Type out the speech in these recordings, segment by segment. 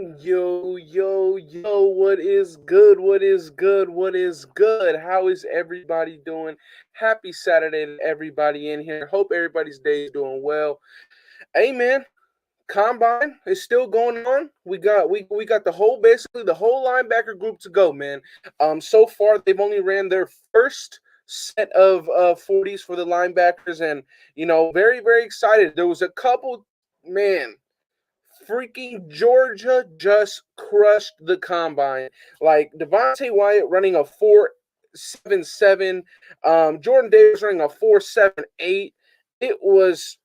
Yo, yo, yo, what is good? What is good? What is good? How is everybody doing? Happy Saturday to everybody in here. Hope everybody's day is doing well. Hey man, Combine is still going on. We got basically the whole linebacker group to go, man. So far they've only ran their first set of 40s for the linebackers, and very very excited. There was a couple, man. Freaking Georgia just crushed the combine. Like Devontae Wyatt running a 4.77, Jordan Davis running a 4.78. It was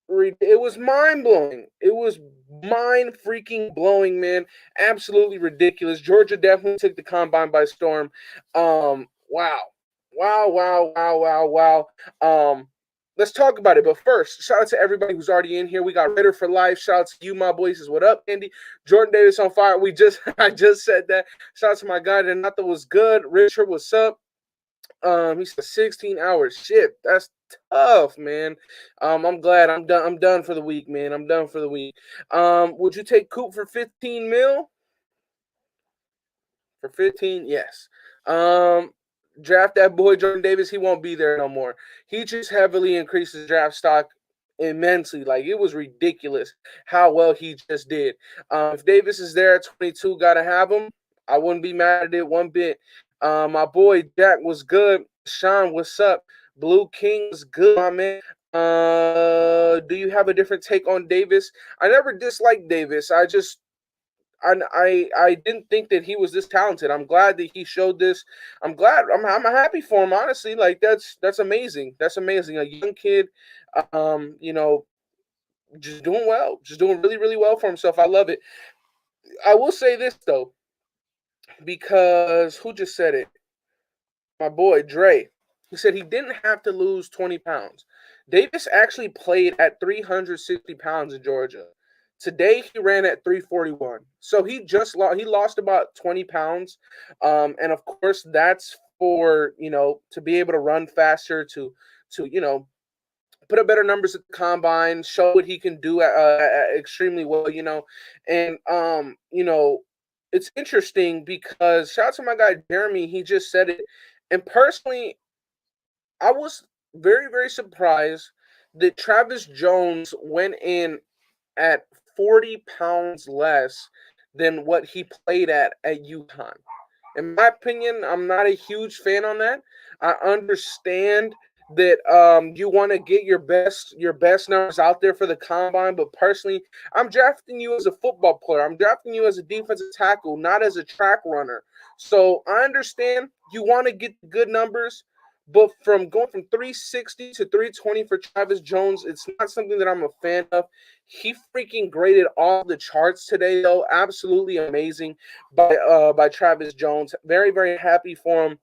it was mind blowing. It was mind freaking blowing, man. Absolutely ridiculous. Georgia definitely took the combine by storm. Wow, wow, wow, wow, wow, wow. Let's talk about it. But first, shout out to everybody who's already in here. We got Ritter for life. Shout out to you, my boy. Says, what up, Andy? Jordan Davis on fire. I just said that. Shout out to my guy. Renata was good. Richard, what's up? He said 16 hours. Shit, that's tough, man. I'm glad I'm done. I'm done for the week, man. I'm done for the week. Would you take Coop for 15 mil? For 15, yes. Um, Draft that boy Jordan Davis. He won't be there no more. He just heavily increased his draft stock immensely. Like it was ridiculous how well he just did. If Davis is there at 22, gotta have him. I wouldn't be mad at it one bit. My boy Jack was good. Sean, what's up? Blue King was good, my man. Do you have a different take on Davis? I never disliked Davis. I didn't think that he was this talented. I'm glad that he showed this. I'm happy for him, honestly. Like that's amazing. That's amazing. A young kid, um, you know, just doing well, just doing really really well for himself. I love it. I will say this though, because who just said it? My boy Dre. He said he didn't have to lose 20 pounds. Davis actually played at 360 pounds in Georgia. Today he ran at 341. So he lost about 20 pounds. And of course that's for, to be able to run faster, to put up better numbers at the combine, show what he can do extremely well. And it's interesting because shout out to my guy Jeremy, he just said it. And personally, I was very, very surprised that Travis Jones went in at 40 pounds less than what he played at UConn. In my opinion, I'm not a huge fan on that. I understand that you want to get your best numbers out there for the combine, but personally, I'm drafting you as a football player. I'm drafting you as a defensive tackle, not as a track runner. So I understand you want to get good numbers, but from going from 360 to 320 for Travis Jones, it's not something that I'm a fan of. He freaking graded all the charts today, though. Absolutely amazing by Travis Jones. Very very happy for him.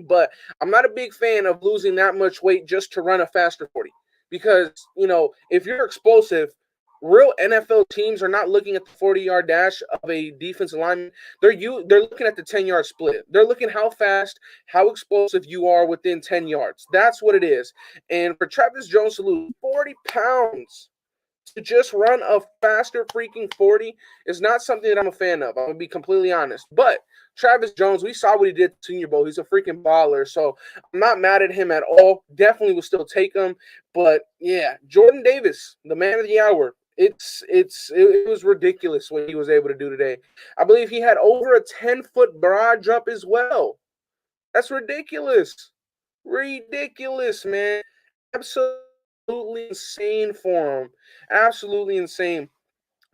But I'm not a big fan of losing that much weight just to run a faster 40. Because, if you're explosive, real NFL teams are not looking at the 40-yard dash of a defensive lineman. They're looking at the 10-yard split. They're looking how fast, how explosive you are within 10 yards. That's what it is. And for Travis Jones to lose 40 pounds to just run a faster freaking 40 is not something that I'm a fan of. I'm going to be completely honest. But Travis Jones, we saw what he did at Senior Bowl. He's a freaking baller. So I'm not mad at him at all. Definitely will still take him. But yeah, Jordan Davis, the man of the hour. It was ridiculous what he was able to do today. I believe he had over a 10-foot broad jump as well. That's ridiculous. Ridiculous, man. Absolutely insane for him. Absolutely insane.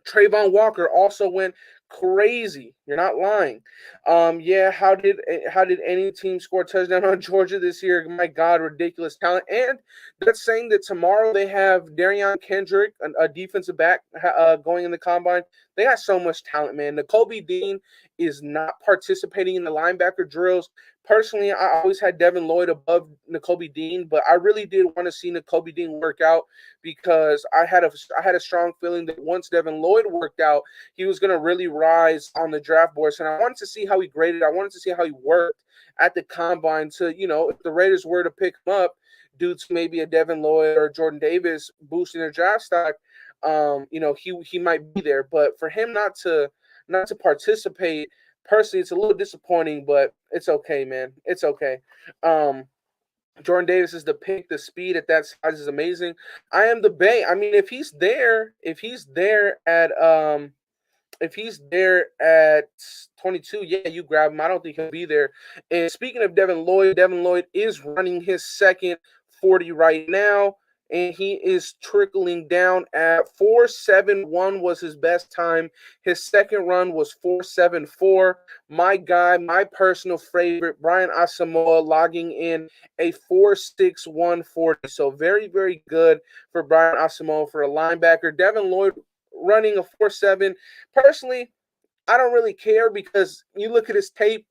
Trayvon Walker also went crazy. You're not lying. Yeah. How did any team score a touchdown on Georgia this year? My God, ridiculous talent. And that's saying that tomorrow they have Darion Kendrick, a defensive back, going in the combine. They got so much talent, man. Nakobe Dean is not participating in the linebacker drills. Personally, I always had Devin Lloyd above Nakobe Dean, but I really did want to see Nakobe Dean work out because I had a strong feeling that once Devin Lloyd worked out, he was going to really rise on the draft boards. And I wanted to see how he graded. I wanted to see how he worked at the combine to, if the Raiders were to pick him up due to maybe a Devin Lloyd or Jordan Davis boosting their draft stock, he might be there. But for him not to participate, personally, it's a little disappointing, but it's okay, man. It's okay. Um, Jordan Davis is the pick. The speed at that size is amazing. I am the Bay. I mean, if he's there at 22, yeah, you grab him. I don't think he'll be there. And speaking of Devin Lloyd is running his second 40 right now, and he is trickling down at 4.71 was his best time. His second run was 4.74. My guy, my personal favorite, Brian Asamoah, logging in a 4.61 40. So very, very good for Brian Asamoah for a linebacker. Devin Lloyd running a 4.7. Personally, I don't really care because you look at his tape,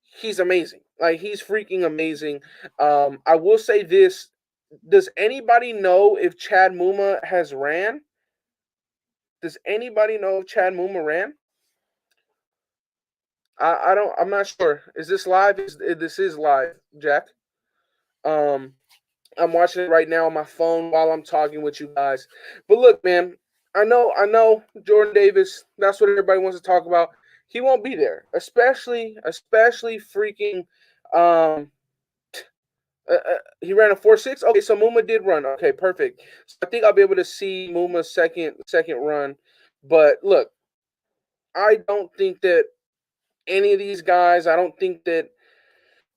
he's amazing. Like, he's freaking amazing. I will say this. Does anybody know if Chad Muma has ran? Does anybody know if Chad Muma ran? I don't. I'm not sure. Is this live? This is live, Jack? Um, I'm watching it right now on my phone while I'm talking with you guys. But look, man, I know Jordan Davis, that's what everybody wants to talk about. He won't be there. Especially freaking he ran a 4.6. Okay, so Muma did run. Okay, perfect. So I think I'll be able to see Muma's second run. But look, I don't think that any of these guys, I don't think that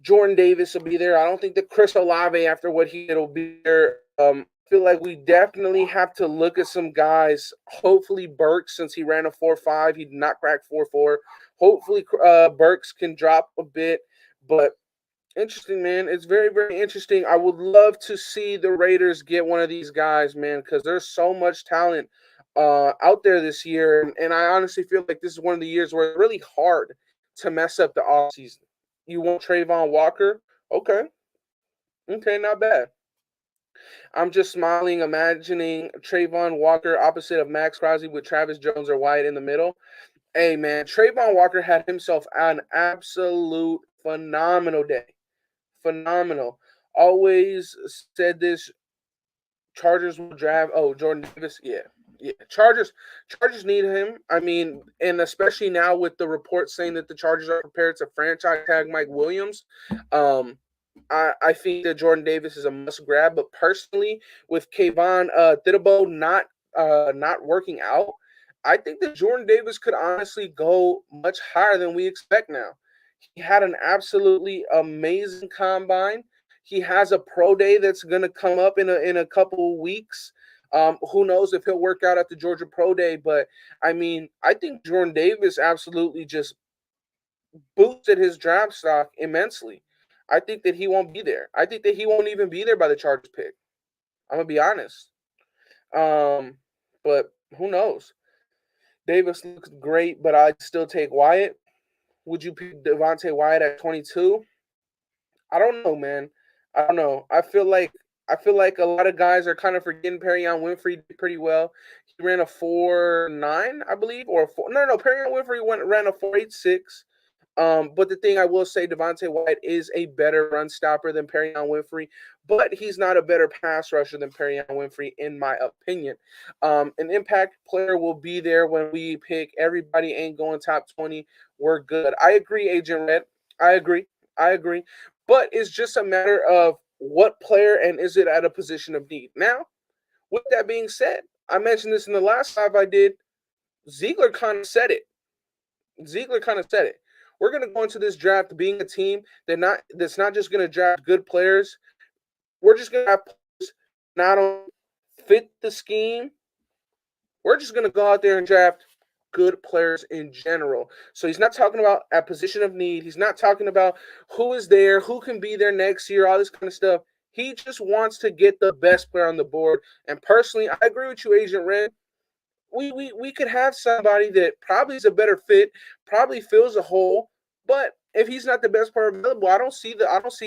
Jordan Davis will be there. I don't think that Chris Olave, after what he did, will be there. I feel like we definitely have to look at some guys. Hopefully, Burks, since he ran a 4.5, he did not crack 4.4. Hopefully, Burks can drop a bit. But interesting, man. It's very, very interesting. I would love to see the Raiders get one of these guys, man, because there's so much talent out there this year. And I honestly feel like this is one of the years where it's really hard to mess up the offseason. You want Trayvon Walker? Okay. Okay, not bad. I'm just smiling, imagining Trayvon Walker opposite of Max Crosby with Travis Jones or Wyatt in the middle. Hey, man, Trayvon Walker had himself an absolute phenomenal day. Phenomenal. Always said this. Chargers will draft. Oh, Jordan Davis. Yeah, yeah. Chargers need him. I mean, and especially now with the report saying that the Chargers are prepared to franchise tag Mike Williams. Um, I think that Jordan Davis is a must grab. But personally, with Kayvon Thibodeau not working out, I think that Jordan Davis could honestly go much higher than we expect now. He had an absolutely amazing combine. He has a pro day that's going to come up in a couple of weeks. Who knows if he'll work out at the Georgia Pro Day? But I mean, I think Jordan Davis absolutely just boosted his draft stock immensely. I think that he won't be there. I think that he won't even be there by the Chargers pick. I'm gonna be honest. Um, but who knows? Davis looks great, but I'd still take Wyatt. Would you pick Devontae Wyatt at 22? I don't know, man. I don't know. I feel like a lot of guys are kind of forgetting Perion Winfrey did pretty well. He ran a 4.9, I believe, or a 4. No, Perion Winfrey ran a 4.86. But the thing I will say, Devontae White is a better run stopper than Perion Winfrey, but he's not a better pass rusher than Perion Winfrey, in my opinion. An impact player will be there when we pick. Everybody ain't going top 20. We're good. I agree, Agent Red. I agree. I agree. But it's just a matter of what player and is it at a position of need. Now, with that being said, I mentioned this in the last live I did. Ziegler kind of said it. Ziegler kind of said it. We're going to go into this draft being a team that's not just going to draft good players. We're just going to have players not only fit the scheme. We're just going to go out there and draft good players in general. So he's not talking about a position of need. He's not talking about who is there, who can be there next year, all this kind of stuff. He just wants to get the best player on the board. And personally, I agree with you, Agent Red. We could have somebody that probably is a better fit, probably fills a hole, but if he's not the best player available, I don't see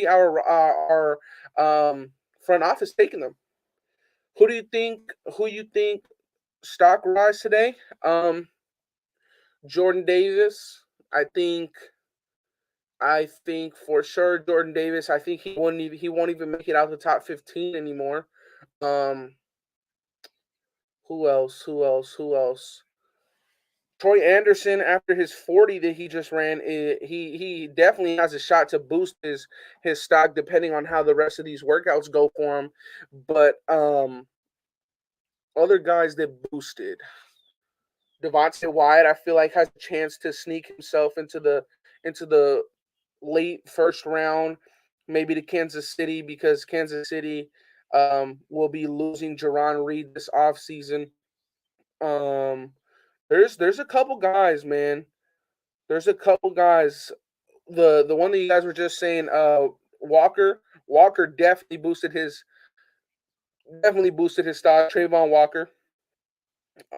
our front office taking them. Who you think stock rise today? Jordan Davis. I think for sure Jordan Davis. I think he won't even make it out the top 15 anymore. Um, Who else? Who else? Who else? Troy Anderson, after his 40 that he just ran, he definitely has a shot to boost his stock depending on how the rest of these workouts go for him. But other guys that boosted, Devontae Wyatt, I feel like has a chance to sneak himself into the late first round, maybe to Kansas City because Kansas City will be losing Jaron Reed this offseason. Um, there's a couple guys, man. There's a couple guys. The one that you guys were just saying, Walker. Walker definitely boosted his stock. Trayvon Walker.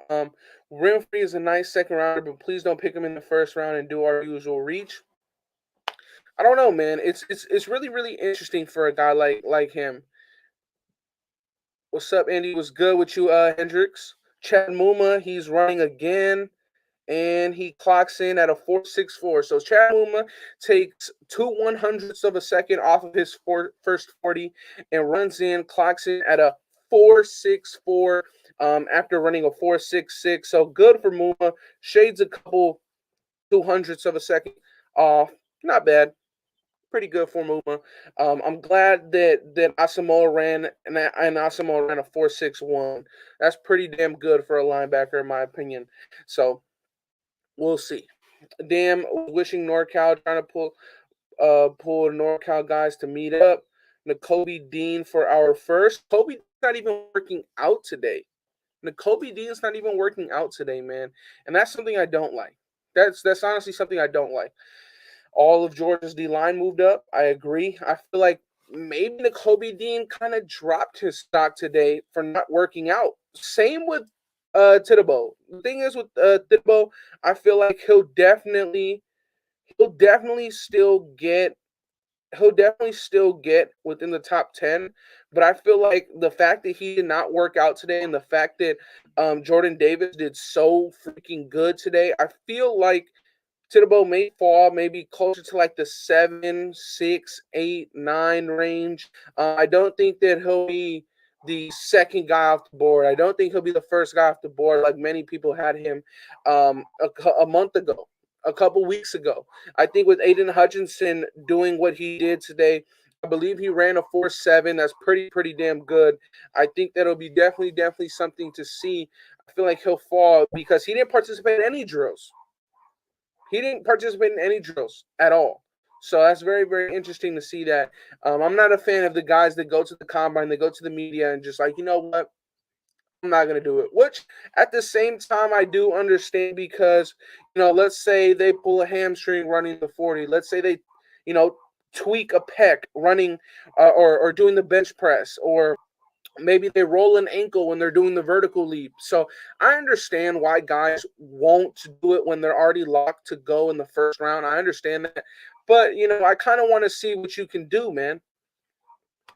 Um, Renfrey is a nice second rounder, but please don't pick him in the first round and do our usual reach. I don't know, man. It's really really interesting for a guy like him. What's up, Andy? What's good with you, Hendricks? Chad Muma, he's running again, and he clocks in at a 4.64. So Chad Muma takes 2/100ths of a second off of his first 40 and runs in, clocks in at a 4.64 after running a 4.66. So good for Muma. Shades a couple 200ths of a second off. Not bad. Pretty good for Muma. I'm glad that Asamoah ran a 4.61. That's pretty damn good for a linebacker, in my opinion. So we'll see. Damn, wishing NorCal trying to pull NorCal guys to meet up. Nakobe Dean for our first. Kobe's not even working out today. Nakobe Dean's not even working out today, man, and that's something I don't like. That's honestly something I don't like. All of Georgia's D line moved up. I agree. I feel like maybe Nakobe Dean kind of dropped his stock today for not working out. Same with Tidabow. The thing is with Tidabow, I feel like he'll definitely still get within the top 10, but I feel like the fact that he did not work out today and the fact that Jordan Davis did so freaking good today, I feel like Tidabow may fall maybe closer to like the 7, 6, 8, 9 range. I don't think that he'll be the second guy off the board. I don't think he'll be the first guy off the board like many people had him a month ago, a couple weeks ago. I think with Aiden Hutchinson doing what he did today, I believe he ran a 4.7. That's pretty damn good. I think that'll be definitely something to see. I feel like he'll fall because he didn't participate in any drills. He didn't participate in any drills at all. So that's very interesting to see that. I'm not a fan of the guys that go to the combine, they go to the media and just like, you know what? I'm not going to do it. Which at the same time, I do understand because, let's say they pull a hamstring running the 40. Let's say they, you know, tweak a pec running or doing the bench press, or maybe they roll an ankle when they're doing the vertical leap. So I understand why guys won't do it when they're already locked to go in the first round. I understand that. But, I kind of want to see what you can do, man.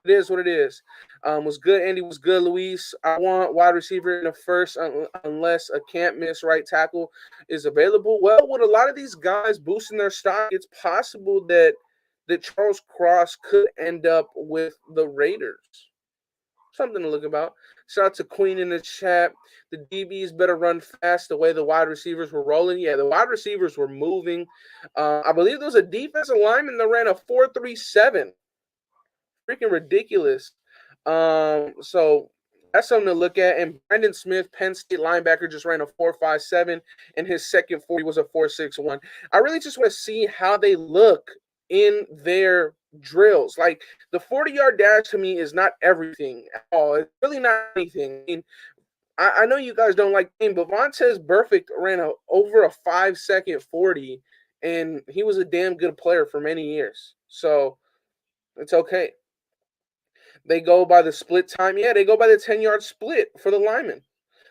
It is what it is. Was good, Andy. Was good, Luis. I want wide receiver in the first unless a can't miss right tackle is available. Well, with a lot of these guys boosting their stock, it's possible that Charles Cross could end up with the Raiders. Something to look about. Shout out to Queen in the chat. The DBs better run fast the way the wide receivers were rolling. Yeah, the wide receivers were moving. I believe there was a defensive lineman that ran a 4.37. Freaking ridiculous. So that's something to look at. And Brandon Smith, Penn State linebacker, just ran a 4.57, and his second 40 was a 4.61. I really just want to see how they look in their drills. Like the 40-yard dash to me is not everything at all. It's really not anything. I mean, I know you guys don't like him, but Vontaze Burfict ran over a 5-second 40, and he was a damn good player for many years. So it's okay. They go by the split time. Yeah, they go by the 10-yard split for the lineman.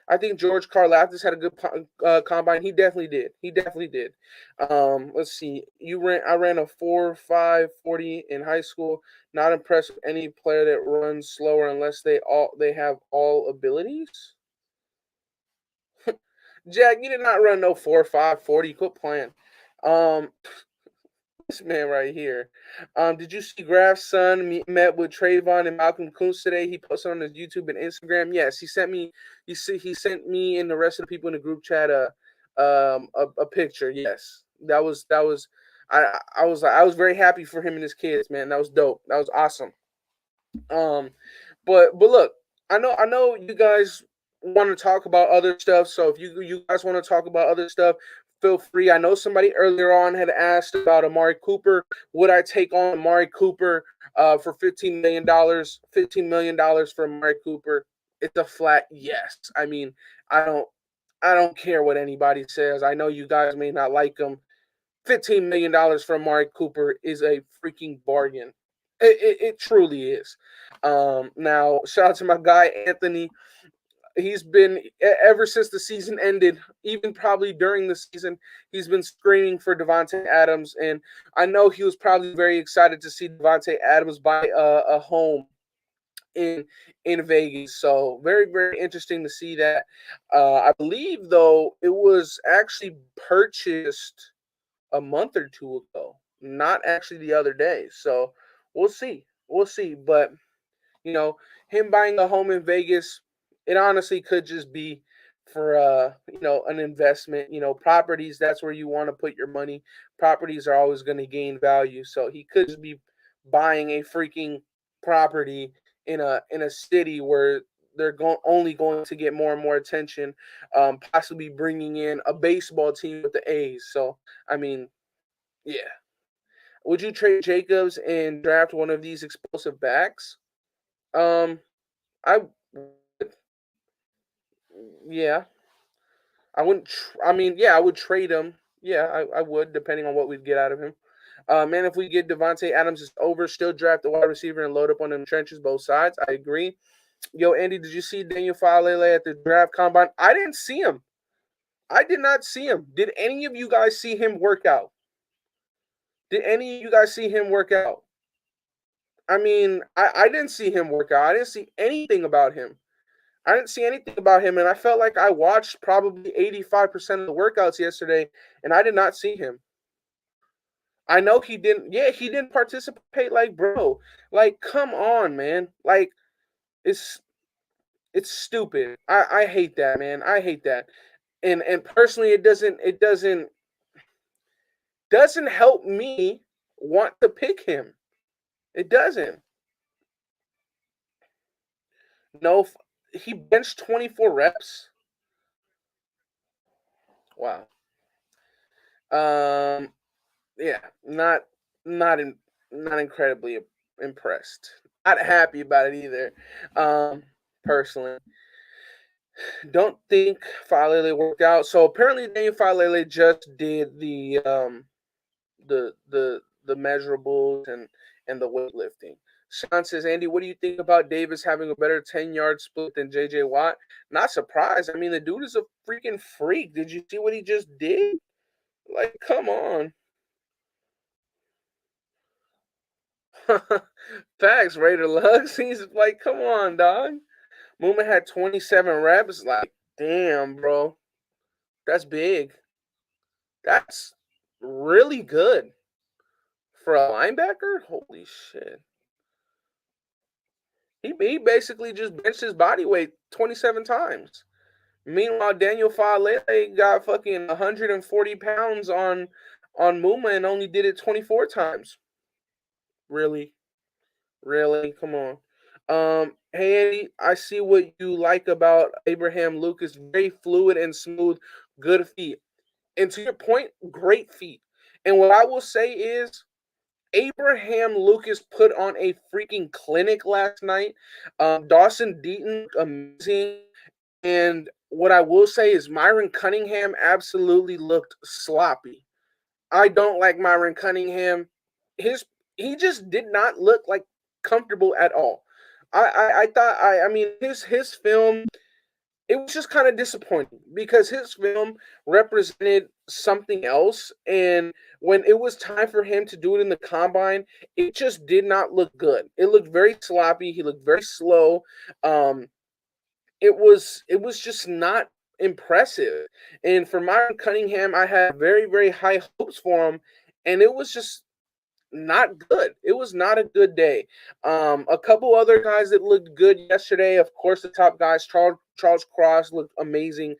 I think George Karlaftis had a good combine. He definitely did. Let's see. I ran a 4.5 40 in high school. Not impressed with any player that runs slower unless they have all abilities. Jack, you did not run no 4.5 40. Quit playing. This man right here. Did you see Graf's son met with Trayvon and Malcolm Kuntz today? He posted on his YouTube and Instagram. Yes, he sent me. He sent me and the rest of the people in the group chat a picture. Yes, that was. I was very happy for him and his kids, man. That was dope. That was awesome. Um, but look, I know you guys want to talk about other stuff. So if you guys want to talk about other stuff, feel free. I know somebody earlier on had asked about Amari Cooper. Would I take on Amari Cooper for $15 million? $15 million for Amari Cooper? It's a flat yes. I mean, I don't I don't care what anybody says. I know you guys may not like him. $15 million for Amari Cooper is a freaking bargain. It truly is. Now, shout out to my guy Anthony. He's been ever since the season ended, even probably during the season, he's been screaming for Devontae Adams, and I know he was probably very excited to see Devontae Adams buy a home in Vegas. So very interesting to see that. I believe though it was actually purchased a month or two ago, not actually the other day. So we'll see. We'll see. But him buying a home in Vegas, it honestly could just be for an investment. Properties, that's where you want to put your money. Properties are always going to gain value. So he could just be buying a freaking property in a city where they're only going to get more and more attention, possibly bringing in a baseball team with the A's. So, I mean, yeah. Would you trade Jacobs and draft one of these explosive backs? Um, I yeah, I wouldn't. I mean, yeah, I would trade him. Yeah, I would, depending on what we'd get out of him. Man, if we get Devontae Adams is over, still draft the wide receiver and load up on them trenches, both sides. I agree. Yo, Andy, did you see Daniel Falele at the draft combine? I didn't see him. I did not see him. Did any of you guys see him work out? Did any of you guys see him work out? I mean, I didn't see him work out. I didn't see anything about him. I didn't see anything about him, and I felt like I watched probably 85% of the workouts yesterday, and I did not see him. I know he didn't. Yeah, he didn't participate. Like, bro, like, come on, man. Like, it's it's stupid. I hate that, man. I hate that. And personally, it doesn't help me want to pick him. It doesn't. No, he benched 24 reps. Wow. Um, yeah, not in, not incredibly impressed. Not happy about it either. Um, Personally, don't think Falele worked out. So apparently, Daniel Falele just did the measurables and the weightlifting. Sean says, Andy, what do you think about Davis having a better 10-yard split than JJ Watt? Not surprised. I mean, the dude is a freaking freak. Did you see what he just did? Like, come on. Facts, Raider Lux. He's like, come on, dog. Muma had 27 reps. Like, damn, bro. That's big. That's really good for a linebacker. Holy shit. He basically just benched his body weight 27 times. Meanwhile, Daniel Falele got fucking 140 pounds on Muma and only did it 24 times. Really? Really? Come on. Hey Andy, I see what you like about Abraham Lucas. Very fluid and smooth, good feet. And to your point, great feet. And what I will say is Abraham Lucas put on a freaking clinic last night. Dawson Deaton, amazing. And what I will say is Myron Cunningham absolutely looked sloppy. I don't like Myron Cunningham. He just did not look like comfortable at all. I thought I mean his film, it was just kind of disappointing because his film represented something else, and when it was time for him to do it in the combine, it just did not look good. It looked very sloppy. He looked very slow. Um, it was just not impressive. And for Myron Cunningham, I had very high hopes for him, and it was just not good. It was not a good day. A couple other guys that looked good yesterday. Of course, the top guys, Charles Cross looked amazing.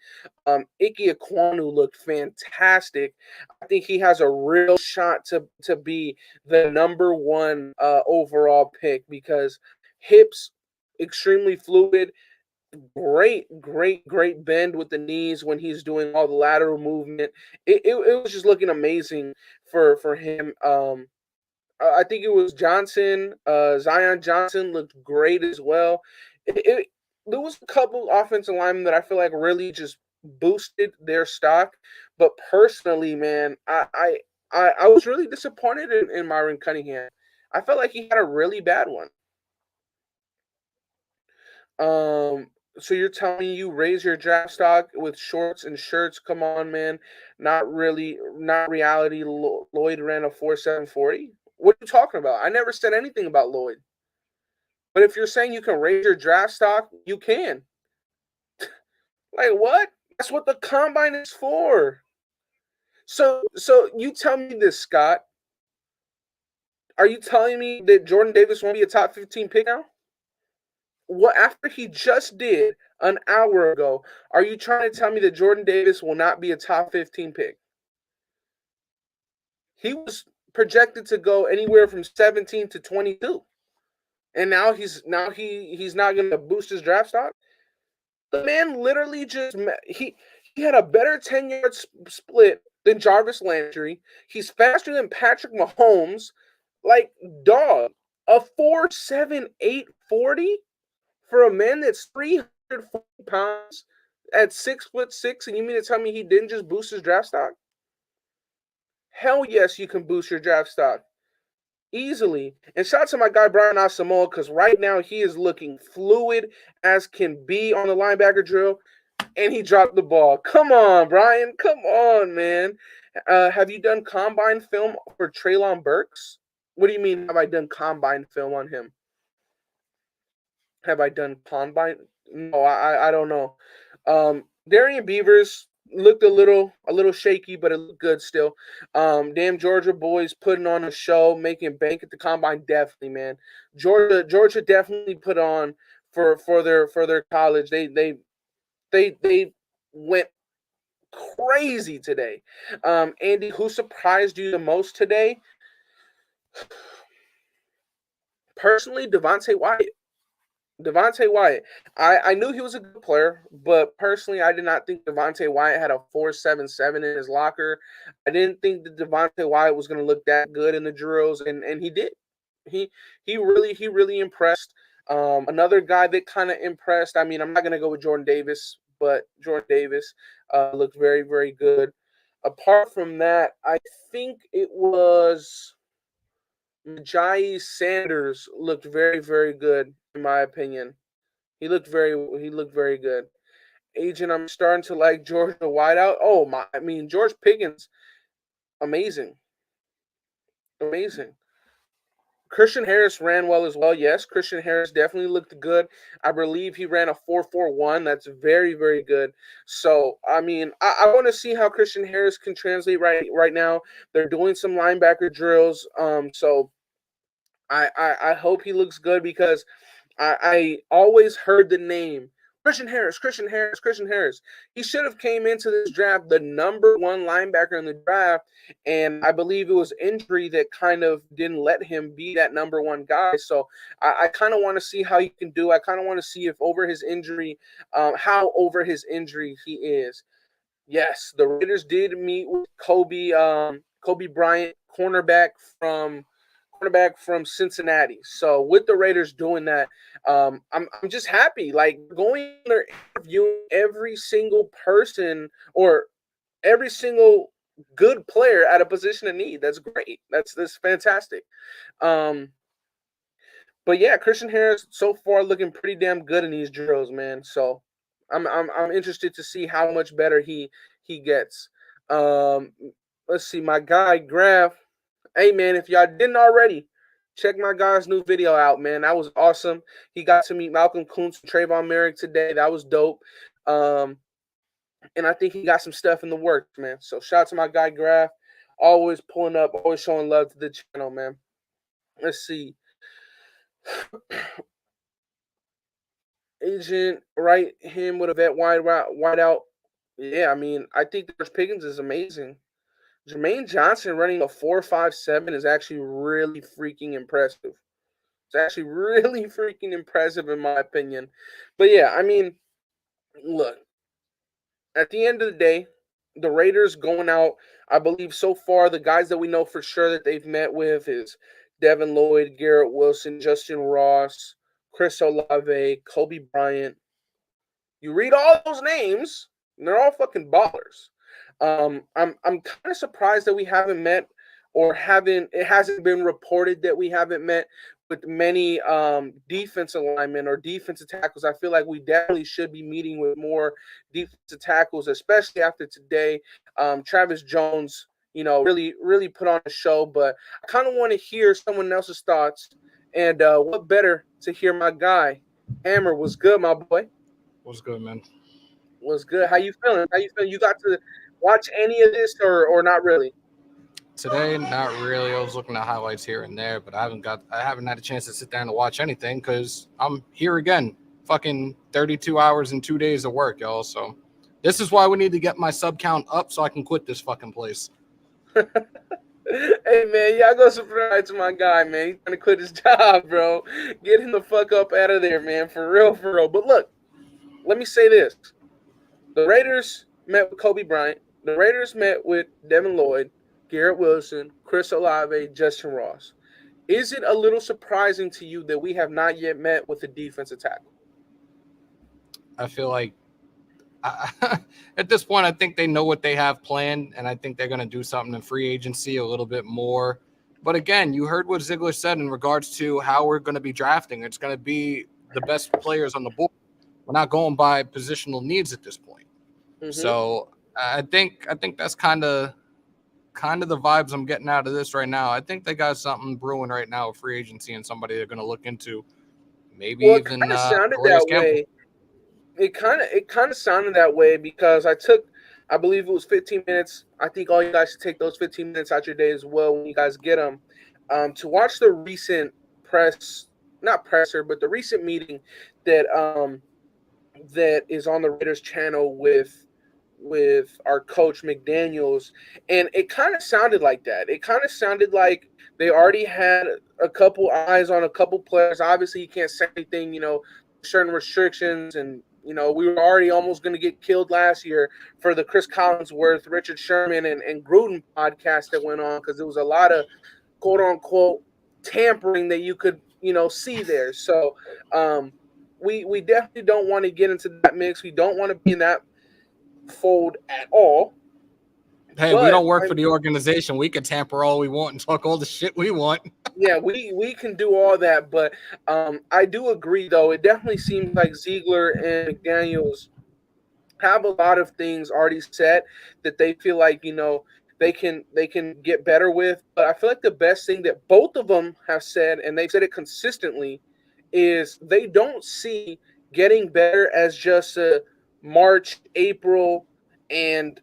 Ike Ekwonu looked fantastic. I think he has a real shot to be the number one overall pick because hips extremely fluid. Great bend with the knees when he's doing all the lateral movement. It was just looking amazing for him. I think it was Johnson. Zion Johnson looked great as well. It there was a couple offensive linemen that I feel like really just boosted their stock. But personally, man, I was really disappointed in Myron Cunningham. I felt like he had a really bad one. Um, so you're telling me you raise your draft stock with shorts and shirts? Come on, man. Not really, not reality. Lloyd ran a 4.740. What are you talking about? I never said anything about Lloyd. But if you're saying you can raise your draft stock, you can. Like what? That's what the combine is for. So you tell me this, Scott. Are you telling me that Jordan Davis won't be a top 15 pick now? What after he just did an hour ago, are you trying to tell me that Jordan Davis will not be a top 15 pick? He was projected to go anywhere from 17 to 22. And now he's not going to boost his draft stock. The man literally just he had a better 10-yard split than Jarvis Landry. He's faster than Patrick Mahomes. Like dog, a 4.7840 for a man that's 340 pounds at 6'6", and you mean to tell me he didn't just boost his draft stock? Hell yes, you can boost your draft stock easily. And shout out to my guy Brian Asamoah because right now he is looking fluid as can be on the linebacker drill, and he dropped the ball. Come on, Brian. Come on, man. Have you done combine film for Treylon Burks? What do you mean? Have I done combine film on him? Have I done combine? No, I don't know. Darian Beavers looked a little shaky, but it looked good still. Damn Georgia boys putting on a show, making bank at the combine. Definitely, man. Georgia definitely put on for their college. They went crazy today. Andy, who surprised you the most today? Personally, Devontae Wyatt. I knew he was a good player, but personally, I did not think Devontae Wyatt had a 4.77 in his locker. I didn't think that Devontae Wyatt was going to look that good in the drills, and he did. He he really impressed. Another guy that kind of impressed. I mean, I'm not going to go with Jordan Davis, but Jordan Davis looked very good. Apart from that, I think it was Jai Sanders looked very good in my opinion. He looked very good. Agent, I'm starting to like Georgia wideout. Oh my! I mean George Pickens, amazing, amazing. Christian Harris ran well as well. Yes, Christian Harris definitely looked good. I believe he ran a 4.41. That's very good. So I mean, I want to see how Christian Harris can translate right now. They're doing some linebacker drills. So I hope he looks good because I always heard the name Christian Harris. He should have came into this draft the number one linebacker in the draft, and I believe it was injury that kind of didn't let him be that number one guy. So I kind of want to see how he can do. I kind of want to see if over his injury, how over his injury he is. Yes, the Raiders did meet with Kobe Bryant, from cornerback from Cincinnati. So with the Raiders doing that, I'm just happy. Like going there interviewing every single person or every single good player at a position of need. That's great. That's fantastic. Um, but yeah, Christian Harris so far looking pretty damn good in these drills, man. So I'm interested to see how much better he gets. Um, let's see, my guy Graf. Hey man, if y'all didn't already, check my guy's new video out, man. That was awesome. He got to meet Malcolm Kuntz and Trayvon Merrick today. That was dope. And I think he got some stuff in the works, man. So shout out to my guy Graf. always pulling up, always showing love to the channel, man. Let's see. Agent, right? Him with a vet wide out. Yeah, I mean, I think George Pickens is amazing. Jermaine Johnson running a 4.57 is actually really freaking impressive. It's actually really freaking impressive in my opinion. But yeah, I mean, look, at the end of the day, the Raiders going out, I believe so far the guys that we know for sure that they've met with is Devin Lloyd, Garrett Wilson, Justin Ross, Chris Olave, Kobe Bryant. You read all those names, and they're all fucking ballers. I'm kind of surprised that we haven't met or haven't. It hasn't been reported that we haven't met with many defensive linemen or defensive tackles. I feel like we definitely should be meeting with more defensive tackles, especially after today. Travis Jones, really put on a show. But I kind of want to hear someone else's thoughts. And what better to hear my guy Hammer was good, my boy. What's good, man? Was good. How you feeling? How you feeling? You got to watch any of this or not really? Today, not really. I was looking at highlights here and there, but I haven't had a chance to sit down and watch anything because I'm here again. Fucking 32 hours and 2 days of work, y'all. So this is why we need to get my sub count up so I can quit this fucking place. Hey man, y'all go subscribe to my guy, man. He's trying to quit his job, bro. Get him the fuck up out of there, man. For real, for real. But look, let me say this. The Raiders met with Kobe Bryant. The Raiders met with Devin Lloyd, Garrett Wilson, Chris Olave, Justin Ross. Is it a little surprising to you that we have not yet met with a defensive tackle? I feel like at this point, I think they know what they have planned, and I think they're going to do something in free agency a little bit more. But again, you heard what Ziegler said in regards to how we're going to be drafting. It's going to be the best players on the board. We're not going by positional needs at this point. Mm-hmm. So I think that's kind of the vibes I'm getting out of this right now. I think they got something brewing right now with free agency and somebody they're going to look into. Maybe Well, it even kind of sounded Calais that Campbell. way. It kind of sounded that way because I believe it was 15 minutes. I think all you guys should take those 15 minutes out your day as well when you guys get them, to watch the recent press, not presser, but the recent meeting that that is on the Raiders channel with our coach McDaniels, and it kind of sounded like that. It kind of sounded like they already had a couple eyes on a couple players. Obviously, you can't say anything, certain restrictions, and we were already almost going to get killed last year for the Chris Collinsworth, Richard Sherman, and Gruden podcast that went on because there was a lot of quote unquote tampering that you could see there. So we definitely don't want to get into that mix. We don't want to be in that fold at all. Hey, we But don't work for the organization. We can tamper all we want and talk all the shit we want. yeah, we can do all that. But I do agree, though. It definitely seems like Ziegler and McDaniels have a lot of things already set that they feel like they can get better with. But I feel like the best thing that both of them have said, and they've said it consistently, is they don't see getting better as just a March, April, and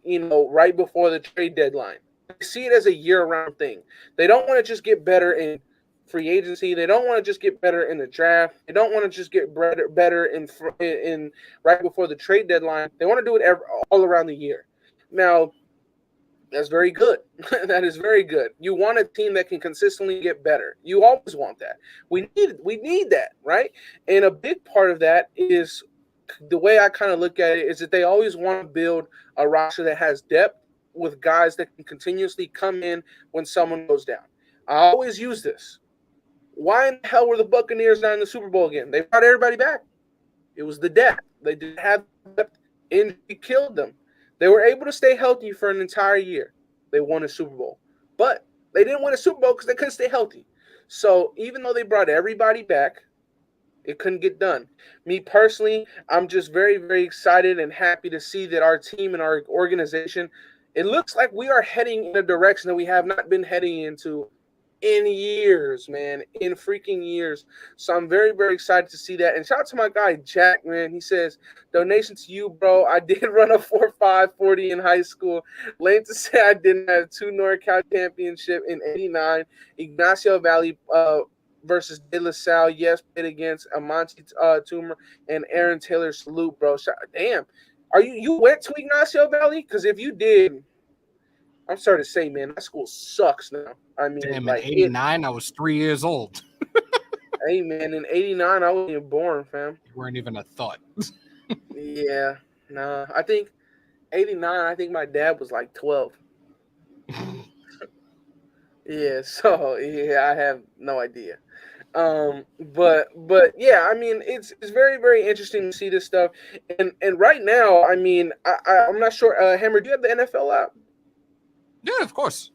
right before the trade deadline. They see it as a year-round thing. They don't want to just get better in free agency. They don't want to just get better in the draft. They don't want to just get better in right before the trade deadline. They want to do it all around the year. Now, that's very good. That is very good. You want a team that can consistently get better. You always want that. We need that, right? And a big part of that is the way I kind of look at it is that they always want to build a roster that has depth with guys that can continuously come in when someone goes down. I always use this. Why in the hell were the Buccaneers not in the Super Bowl again? They brought everybody back. It was the depth. They didn't have depth. Injury killed them. They were able to stay healthy for an entire year. They won a Super Bowl. But they didn't win a Super Bowl because they couldn't stay healthy. So even though they brought everybody back, it couldn't get done. Me personally, I'm just very, very excited and happy to see that our team and our organization, it looks like we are heading in a direction that we have not been heading into in years, man, in freaking years. So I'm very, very excited to see that. And shout out to my guy Jack, man. He says, donation to you, bro. I did run a 4.5 40 in high school. Lame to say I didn't have 2 NorCal championship in '89. Ignacio Valley versus De La Salle. Yes, played against Amonte Toomer and Aaron Taylor. Salute, bro. Damn. You went to Ignacio Valley? Because if you did, I'm sorry to say, man, that school sucks now. I mean, Damn, in like it. '89, I was 3 years old. Hey, man, in '89, I wasn't even born, fam. You weren't even a thought. Yeah, nah. I think '89. I think my dad was like 12. Yeah, so yeah, I have no idea. But yeah, I mean, it's very, very interesting to see this stuff. And right now, I mean, I'm not sure. Hammer, do you have the NFL app? Yeah, of course.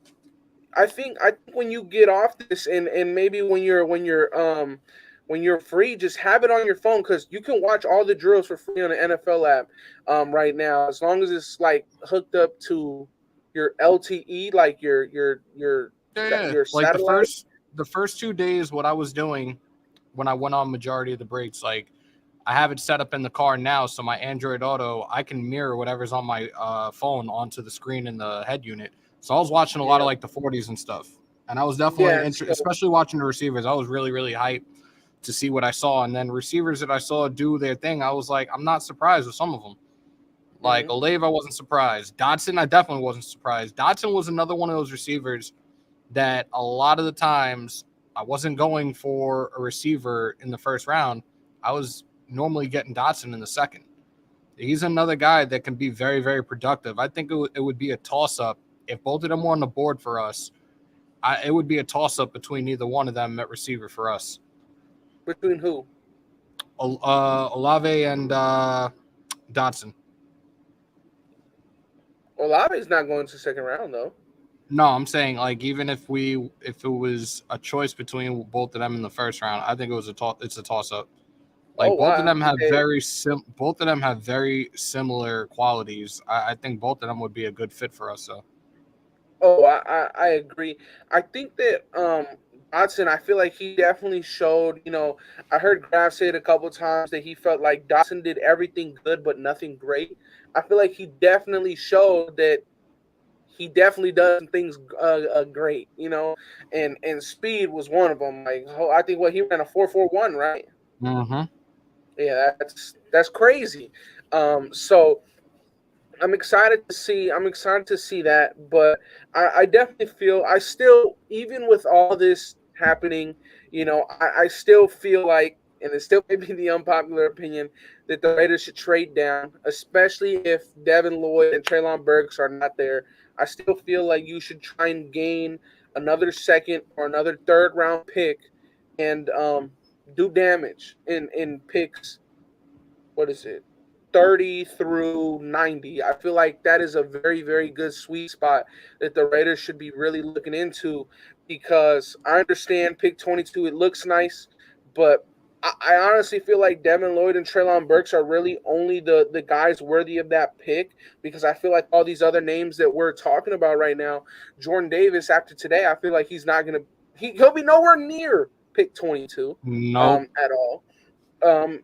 I think when you get off this and maybe when you're free, just have it on your phone because you can watch all the drills for free on the NFL app right now as long as it's like hooked up to your LTE, like Yeah. your Like satellite. the first 2 days, what I was doing when I went on majority of the breaks, like I have it set up in the car now, so my Android Auto, I can mirror whatever's on my phone onto the screen in the head unit. So I was watching a lot of Yeah, like the 40s and stuff, and I was definitely yeah. So especially watching the receivers. I was really really hyped to see what I saw, and then receivers that I saw do their thing, I was like, I'm not surprised with some of them. Like mhm. Olave, I wasn't surprised. Dotson, I definitely wasn't surprised. Dotson was another one of those receivers that a lot of the times I wasn't going for a receiver in the first round. I was normally getting Dotson in the second. He's another guy that can be very, very productive. I think it would be a toss up if both of them were on the board for us. It would be a toss up between either one of them at receiver for us. Between who? Olave and Dotson. Olave's not going to second round though. No, I'm saying like even if it was a choice between both of them in the first round, I think it's a toss up. Oh Like wow. Okay. both of them have very similar qualities. I think both of them would be a good fit for us. So Oh, I agree. I think that Dotson, I feel like he definitely showed, I heard Graf say it a couple times that he felt like Dotson did everything good but nothing great. I feel like he definitely showed that he definitely does things great, and speed was one of them. Like I think what he ran a 4.41, right? mm-hmm. Yeah, that's crazy. So I'm excited to see that, but I definitely feel I still, even with all this happening, I still feel like, and it still may be the unpopular opinion, that the Raiders should trade down, especially if Devin Lloyd and Traylon Burks are not there. I still feel like you should try and gain another second or another third round pick and do damage in picks. What is it? 30 through 90. I feel like that is a very, very good sweet spot that the Raiders should be really looking into because I understand pick 22, it looks nice, but I honestly feel like Devin Lloyd and Treylon Burks are really only the guys worthy of that pick because I feel like all these other names that we're talking about right now, Jordan Davis, after today, I feel like he's not going to, he'll be nowhere near pick 22 Nope. at all.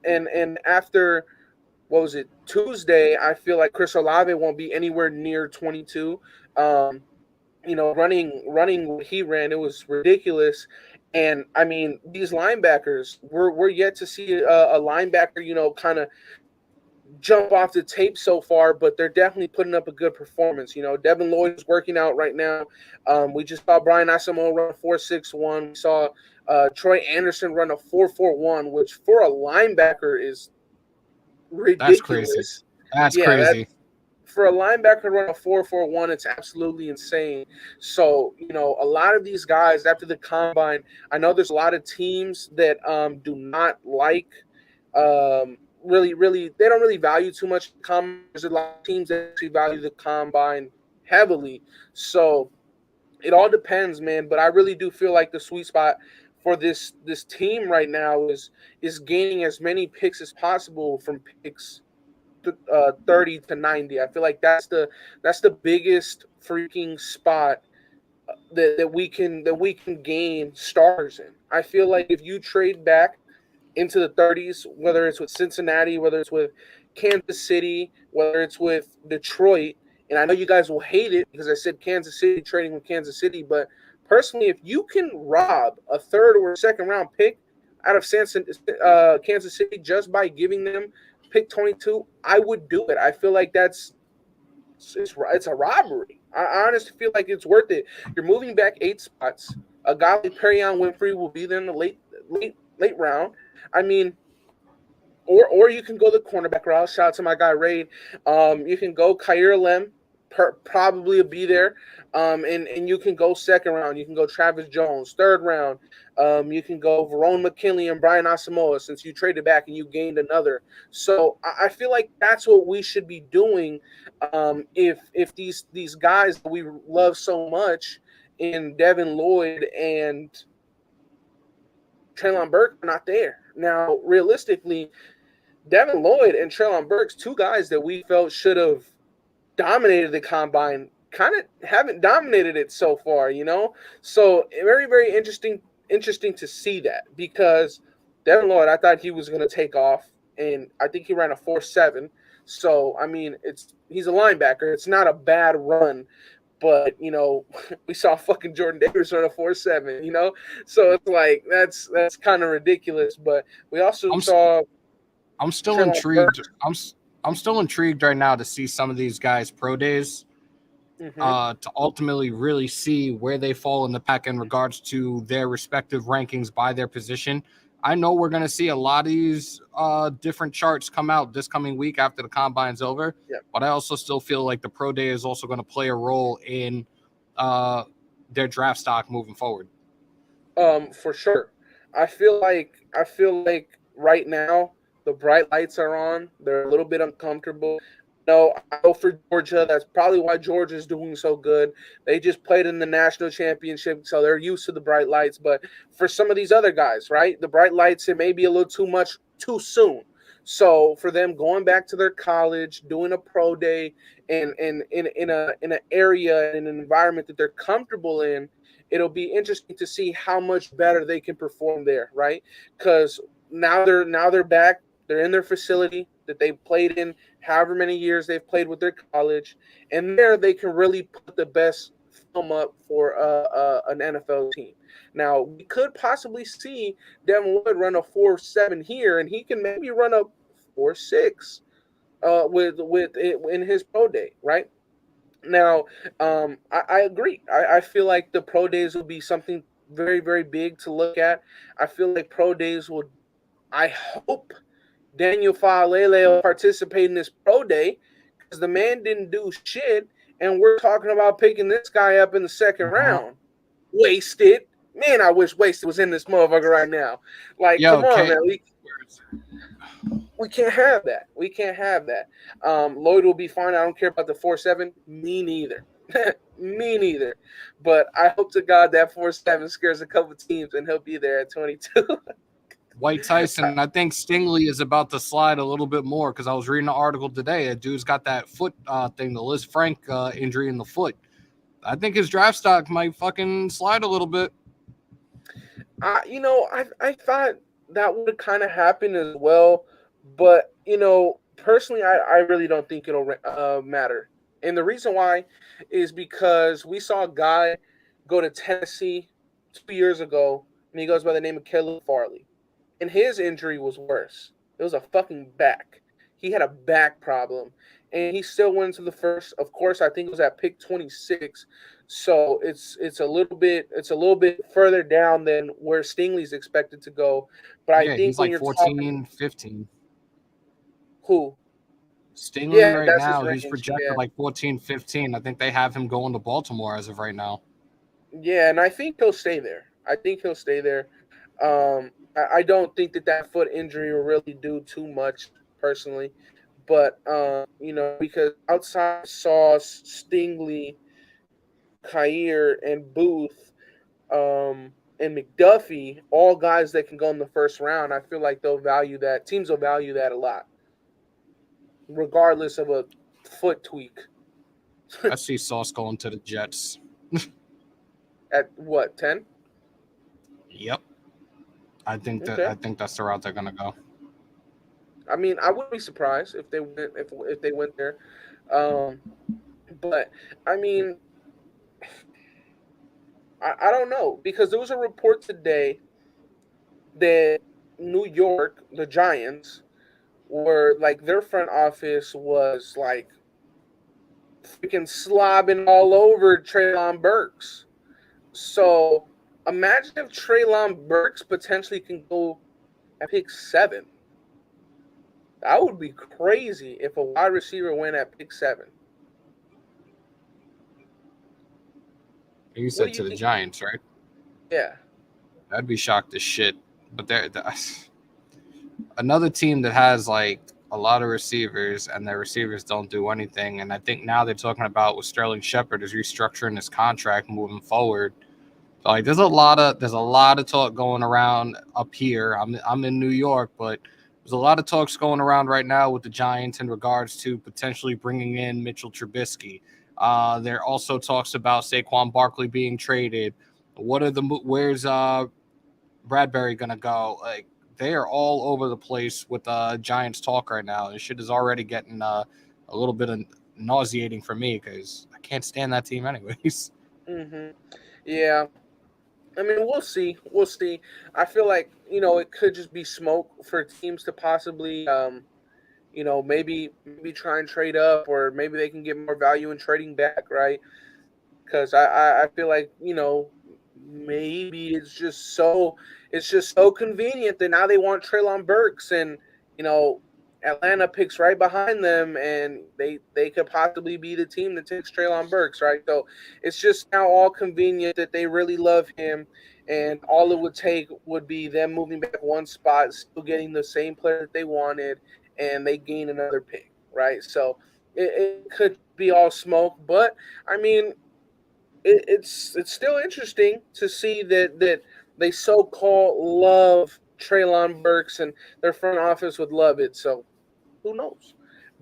And after what was it, Tuesday, I feel like Chris Olave won't be anywhere near 22. Running what he ran, it was ridiculous. And I mean, these linebackers, we're yet to see a linebacker, kind of jump off the tape so far, but they're definitely putting up a good performance. Devin Lloyd is working out right now. We just saw Brian Asamoah run a 4.61. We saw Troy Anderson run a 4.41, which for a linebacker is That's crazy. ridiculous. That's Yeah, crazy. that's for a linebacker to run a 4.41. It's absolutely insane. So a lot of these guys after the combine, I know there's a lot of teams that do not like really they don't really value too much the combine. There's a lot of teams that actually value the combine heavily. So it all depends, man. But I really do feel like the sweet spot for this team right now is gaining as many picks as possible from picks 30 to 90. I feel like that's the biggest freaking spot that we can gain stars in. I feel like if you trade back into the 30s, whether it's with Cincinnati, whether it's with Kansas City, whether it's with Detroit. And I know you guys will hate it because I said Kansas City trading with Kansas City, but personally, if you can rob a third or second round pick out of Kansas City just by giving them pick 22, I would do it. I feel like it's a robbery. I honestly feel like it's worth it. You're moving back 8 spots. A guy like Perrion Winfrey will be there in the late round. I mean, or you can go the cornerback route. Shout out to my guy Raid. You can go Khair Lem, probably will be there. And you can go second round. You can go Travis Jones, third round. You can go Verone McKinley and Brian Asamoah since you traded back and you gained another. So I feel like that's what we should be doing. If these guys that we love so much in Devin Lloyd and Treylon Burke are not there. Now, realistically, Devin Lloyd and Treylon Burks, two guys that we felt should have dominated the combine, kind of haven't dominated it so far, you know? So very, very interesting to see that because Devin Lloyd, I thought he was gonna take off, and I think he ran a 4.7. So I mean he's a linebacker. It's not a bad run, but we saw fucking Jordan Davis run a 4.7, So it's like that's kind of ridiculous. But we also I'm saw I'm still Treylon intrigued. Burks. I'm still intrigued right now to see some of these guys pro days, Mm-hmm. to ultimately really see where they fall in the pack in regards to their respective rankings by their position. I know we're going to see a lot of these different charts come out this coming week after the combine's over, Yeah. but I also still feel like the pro day is also going to play a role in uh, their draft stock moving forward. For sure. I feel like right now the bright lights are on. They're a little bit uncomfortable. No, I know for Georgia, that's probably why Georgia's doing so good. They just played in the national championship, so they're used to the bright lights. But for some of these other guys, right, the bright lights, it may be a little too much too soon. So for them going back to their college, doing a pro day, and in an area in an environment that they're comfortable in, it'll be interesting to see how much better they can perform there, right? Because now they're back. They're in their facility that they played in however many years they've played with their college, and there they can really put the best film up for an NFL team. Now we could possibly see Devin Wood run a 4.7 here, and he can maybe run a 4.6 with it in his pro day, right? Now, I agree. I feel like the pro days will be something very, very big to look at. I feel like pro days will. I hope Daniel Faalele will participate in this pro day because the man didn't do shit, and we're talking about picking this guy up in the second Uh-huh. round. Wasted, man. I wish Wasted was in this motherfucker right now. Like, Yeah, come on, okay. man. We can't have that. We can't have that. Lloyd will be fine. I don't care about the 4.7. Me neither. Me neither. But I hope to God that 4.7 scares a couple teams and he'll be there at 22. White Tyson, I think Stingley is about to slide a little bit more because I was reading an article today. A dude's got that foot thing, the Liz Frank injury in the foot. I think his draft stock might fucking slide a little bit. I thought that would kind of happen as well, but personally, I really don't think it'll matter. And the reason why is because we saw a guy go to Tennessee 2 years ago, and he goes by the name of Caleb Farley, and his injury was worse. It was a fucking back. He had a back problem, and he still went to the first. Of course, I think it was at pick 26. So it's a little bit further down than where Stingley's expected to go. But I Yeah, think he's when like you're talking 14, 15. who, Stingley yeah, right that's his now, he's range. projected Yeah, like 14, 15. I think they have him going to Baltimore as of right now. yeah, and I think he'll stay there. I think he'll stay there. I don't think that foot injury will really do too much personally, but because outside of Sauce, Stingley, Khair, and Booth, and McDuffie, all guys that can go in the first round, I feel like they'll value that. Teams will value that a lot, regardless of a foot tweak. I see Sauce going to the Jets. at what, 10? Yep. Okay. I think that's the route they're gonna go. I mean, I wouldn't be surprised if they went if they went there. Um, but I mean, I don't know because there was a report today that New York, the Giants, were like their front office was like freaking slobbing all over Traylon Burks. So imagine if Traylon Burks potentially can go at pick 7. That would be crazy if a wide receiver went at pick 7. You What do said you to the think? Giants, right? Yeah. I'd be shocked as shit. But another team that has like a lot of receivers and their receivers don't do anything. And I think now they're talking about with Sterling Shepard is restructuring his contract moving forward. So like there's a lot of talk going around up here. I'm in New York, but there's a lot of talks going around right now with the Giants in regards to potentially bringing in Mitchell Trubisky. There also talks about Saquon Barkley being traded. Where's Bradbury gonna go? Like they are all over the place with Giants talk right now. This shit is already getting a little bit of nauseating for me because I can't stand that team anyways. Mhm. Yeah. I mean, we'll see. We'll see. I feel like, it could just be smoke for teams to possibly maybe try and trade up, or maybe they can get more value in trading back, right? Because I feel like maybe it's just so convenient that now they want Traylon Burks, and you know Atlanta picks right behind them, and they could possibly be the team that takes Traylon Burks, right? So it's just now all convenient that they really love him, and all it would take would be them moving back one spot, still getting the same player that they wanted, and they gain another pick, right? So it could be all smoke, but I mean, it's still interesting to see that they so called love Traylon Burks, and their front office would love it. So who knows?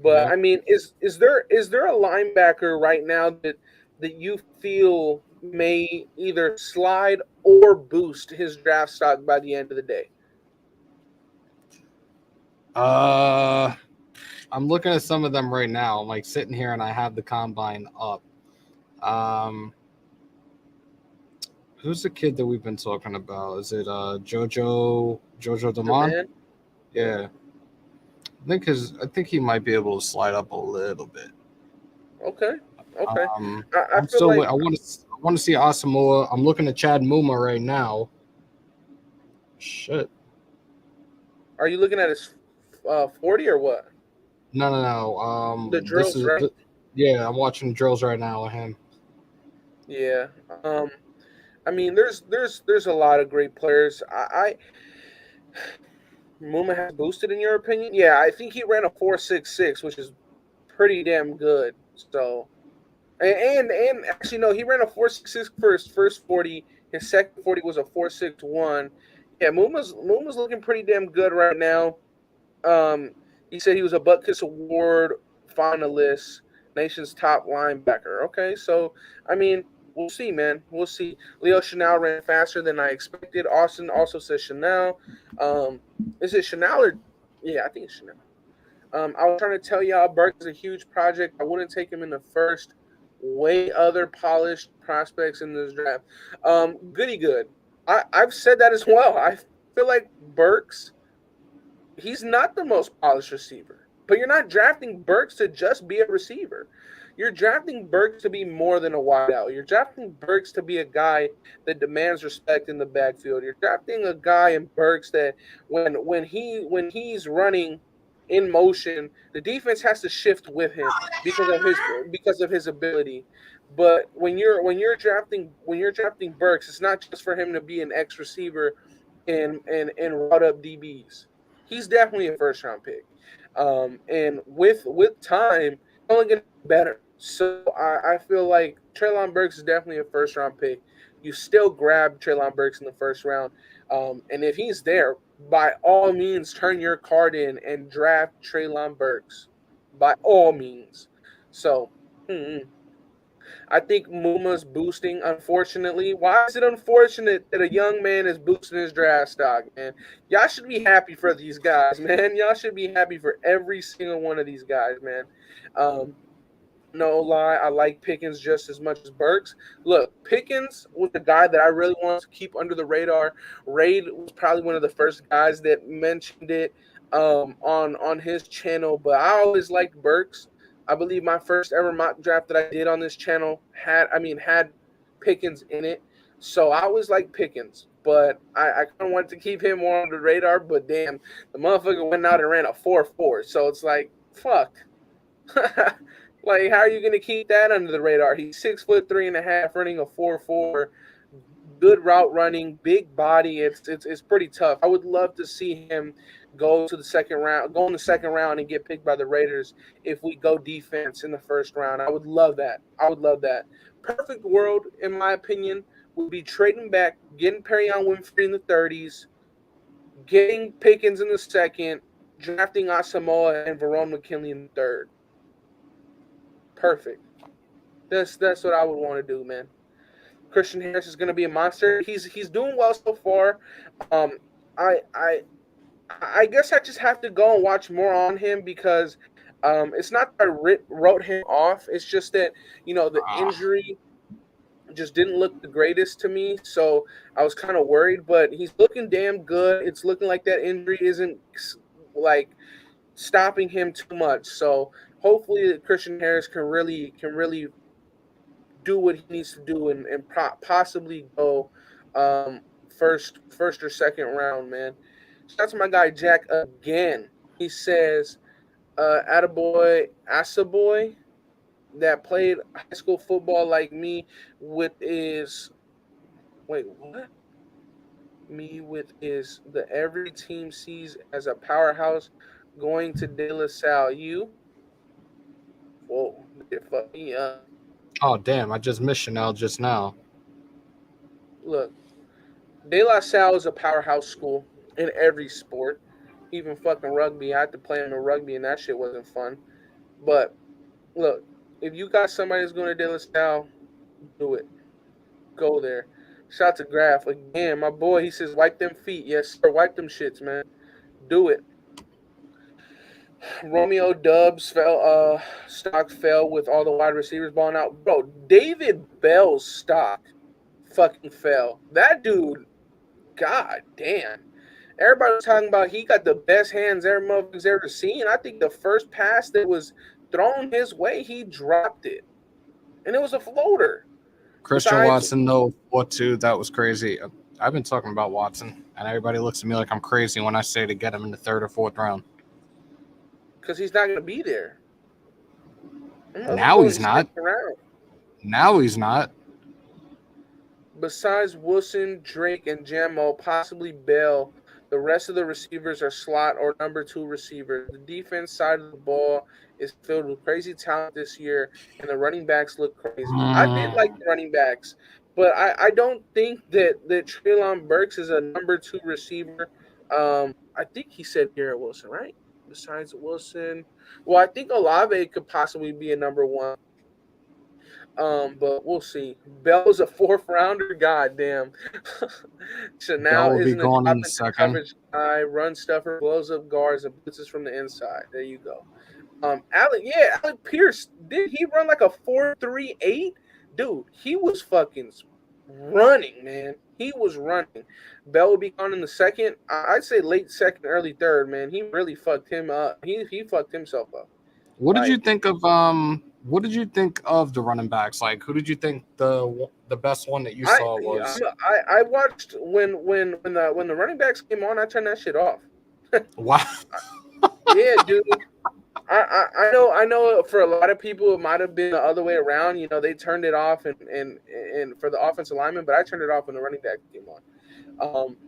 But Yep. I mean, is there a linebacker right now that you feel may either slide or boost his draft stock by the end of the day? Uh, I'm looking at some of them right now. I'm like sitting here and I have the combine up. Um, who's the kid that we've been talking about? Is it Jojo The Damon? man. Yeah, I think he might be able to slide up a little bit. Okay. Okay. I I'm feel still like. I want to see Asamoah. I'm looking at Chad Muma right now. Shit. Are you looking at his 40 or what? No. The drills, right? Yeah, I'm watching drills right now with him. Yeah. I mean, there's a lot of great players. Muma has boosted in your opinion? Yeah, I think he ran a 4.66, which is pretty damn good. So, and actually no, he ran a 4.66 for his first 40. His second 40 was a 4.61. Yeah, Muma's looking pretty damn good right now. Um, he said he was a Butkus Award finalist, nation's top linebacker. Okay, so I mean, we'll see, man. We'll see. Leo Chanel ran faster than I expected. Austin also says Chanel. Um, is it Chanel or? Yeah, I think it's Chanel. I was trying to tell y'all, Burke is a huge project. I wouldn't take him in the first. Way other polished prospects in this draft. Goody good. I've said that as well. I feel like Burks, he's not the most polished receiver. But you're not drafting Burks to just be a receiver. You're drafting Burks to be more than a wideout. You're drafting Burks to be a guy that demands respect in the backfield. You're drafting a guy in Burks that when he's running in motion, the defense has to shift with him because of his ability. But when you're drafting Burks, it's not just for him to be an X receiver and route up DBs. He's definitely a first round pick. And with time, only going to get better. So I feel like Treylon Burks is definitely a first round pick. You still grab Treylon Burks in the first round. And if he's there, by all means, turn your card in and draft Treylon Burks. By all means. So, hmm, I think Muma's boosting, unfortunately. Why is it unfortunate that a young man is boosting his draft stock, man? Y'all should be happy for these guys, man. Y'all should be happy for every single one of these guys, man. Um, no lie, I like Pickens just as much as Burks. Look, Pickens was the guy that I really wanted to keep under the radar. Raid was probably one of the first guys that mentioned it on his channel, but I always liked Burks. I believe my first ever mock draft that I did on this channel had Pickens in it. So I always liked Pickens, but I kind of wanted to keep him more on the radar. But damn, the motherfucker went out and ran a 4.4. So it's like, fuck. Like, how are you going to keep that under the radar? He's 6'3.5", running a 4.4, good route running, big body. It's pretty tough. I would love to see him go in the second round and get picked by the Raiders if we go defense in the first round. I would love that. I would love that. Perfect world, in my opinion, would be trading back, getting Perion Winfrey in the 30s, getting Pickens in the second, drafting Asamoah and Verone McKinley in the third. Perfect. That's what I would want to do, man. Christian Harris is going to be a monster. He's doing well so far. Um, I I I guess I just have to go and watch more on him because it's not that I wrote him off. It's just that the injury just didn't look the greatest to me, so I was kind of worried. But he's looking damn good. It's looking like that injury isn't like stopping him too much. So hopefully Christian Harris can really do what he needs to do and possibly go um, first or second round, man. Shout out to my guy Jack again. He says, "Attaboy, Asaboy that played high school football like me with his wait what me with is the every team sees as a powerhouse going to De La Salle. You whoa, it fucked me up. Oh damn! I just missed Chanel just now. Look, De La Salle is a powerhouse school in every sport, even fucking rugby. I had to play in the rugby, and that shit wasn't fun. But look, if you got somebody that's going to De La Salle, do it. Go there. Shout out to Graf again, my boy. He says, "Wipe them feet." Yes, sir. Wipe them shits, man. Do it. Romeo Dubs fell. Stock fell with all the wide receivers balling out. Bro, David Bell's stock fucking fell. That dude. God damn. Everybody was talking about he got the best hands every motherfucker's ever seen. I think the first pass that was thrown his way, he dropped it. And it was a floater. Christian Besides, Watson, though, what too? That was crazy. I've been talking about Watson, and everybody looks at me like I'm crazy when I say to get him in the third or fourth round. because he's not going to be there. Now he's not. Now he's not. Besides Wilson, Drake, and Jammo, possibly Bell, the rest of the receivers are slot or number 2 receivers. The defense side of the ball is filled with crazy talent this year, and the running backs look crazy. I did like the running backs, but I don't think that Treylon Burks is a number 2 receiver. I think he said Garrett Wilson, right? Besides Wilson, well, I think Olave could possibly be a number 1. But we'll see. Bell's a 4th rounder. God damn. Bell Chanel will be isn't a gone top in the second. coverage guy. Run stuffer, blows up guards, and blitzes from the inside. There you go. Alec Pierce. Did he run like a 4.38? Dude, he was fucking running, man. He was running. Bell will be gone in the second. I'd say late second, early third, man. He really fucked him up. He fucked himself up. What did you think of What did you think of the running backs? Like, who did you think the best one that you saw was? I watched when the running backs came on. I turned that shit off. Wow. Yeah, dude. I know for a lot of people it might have been the other way around. They turned it off and for the offensive lineman, but I turned it off when the running back came on.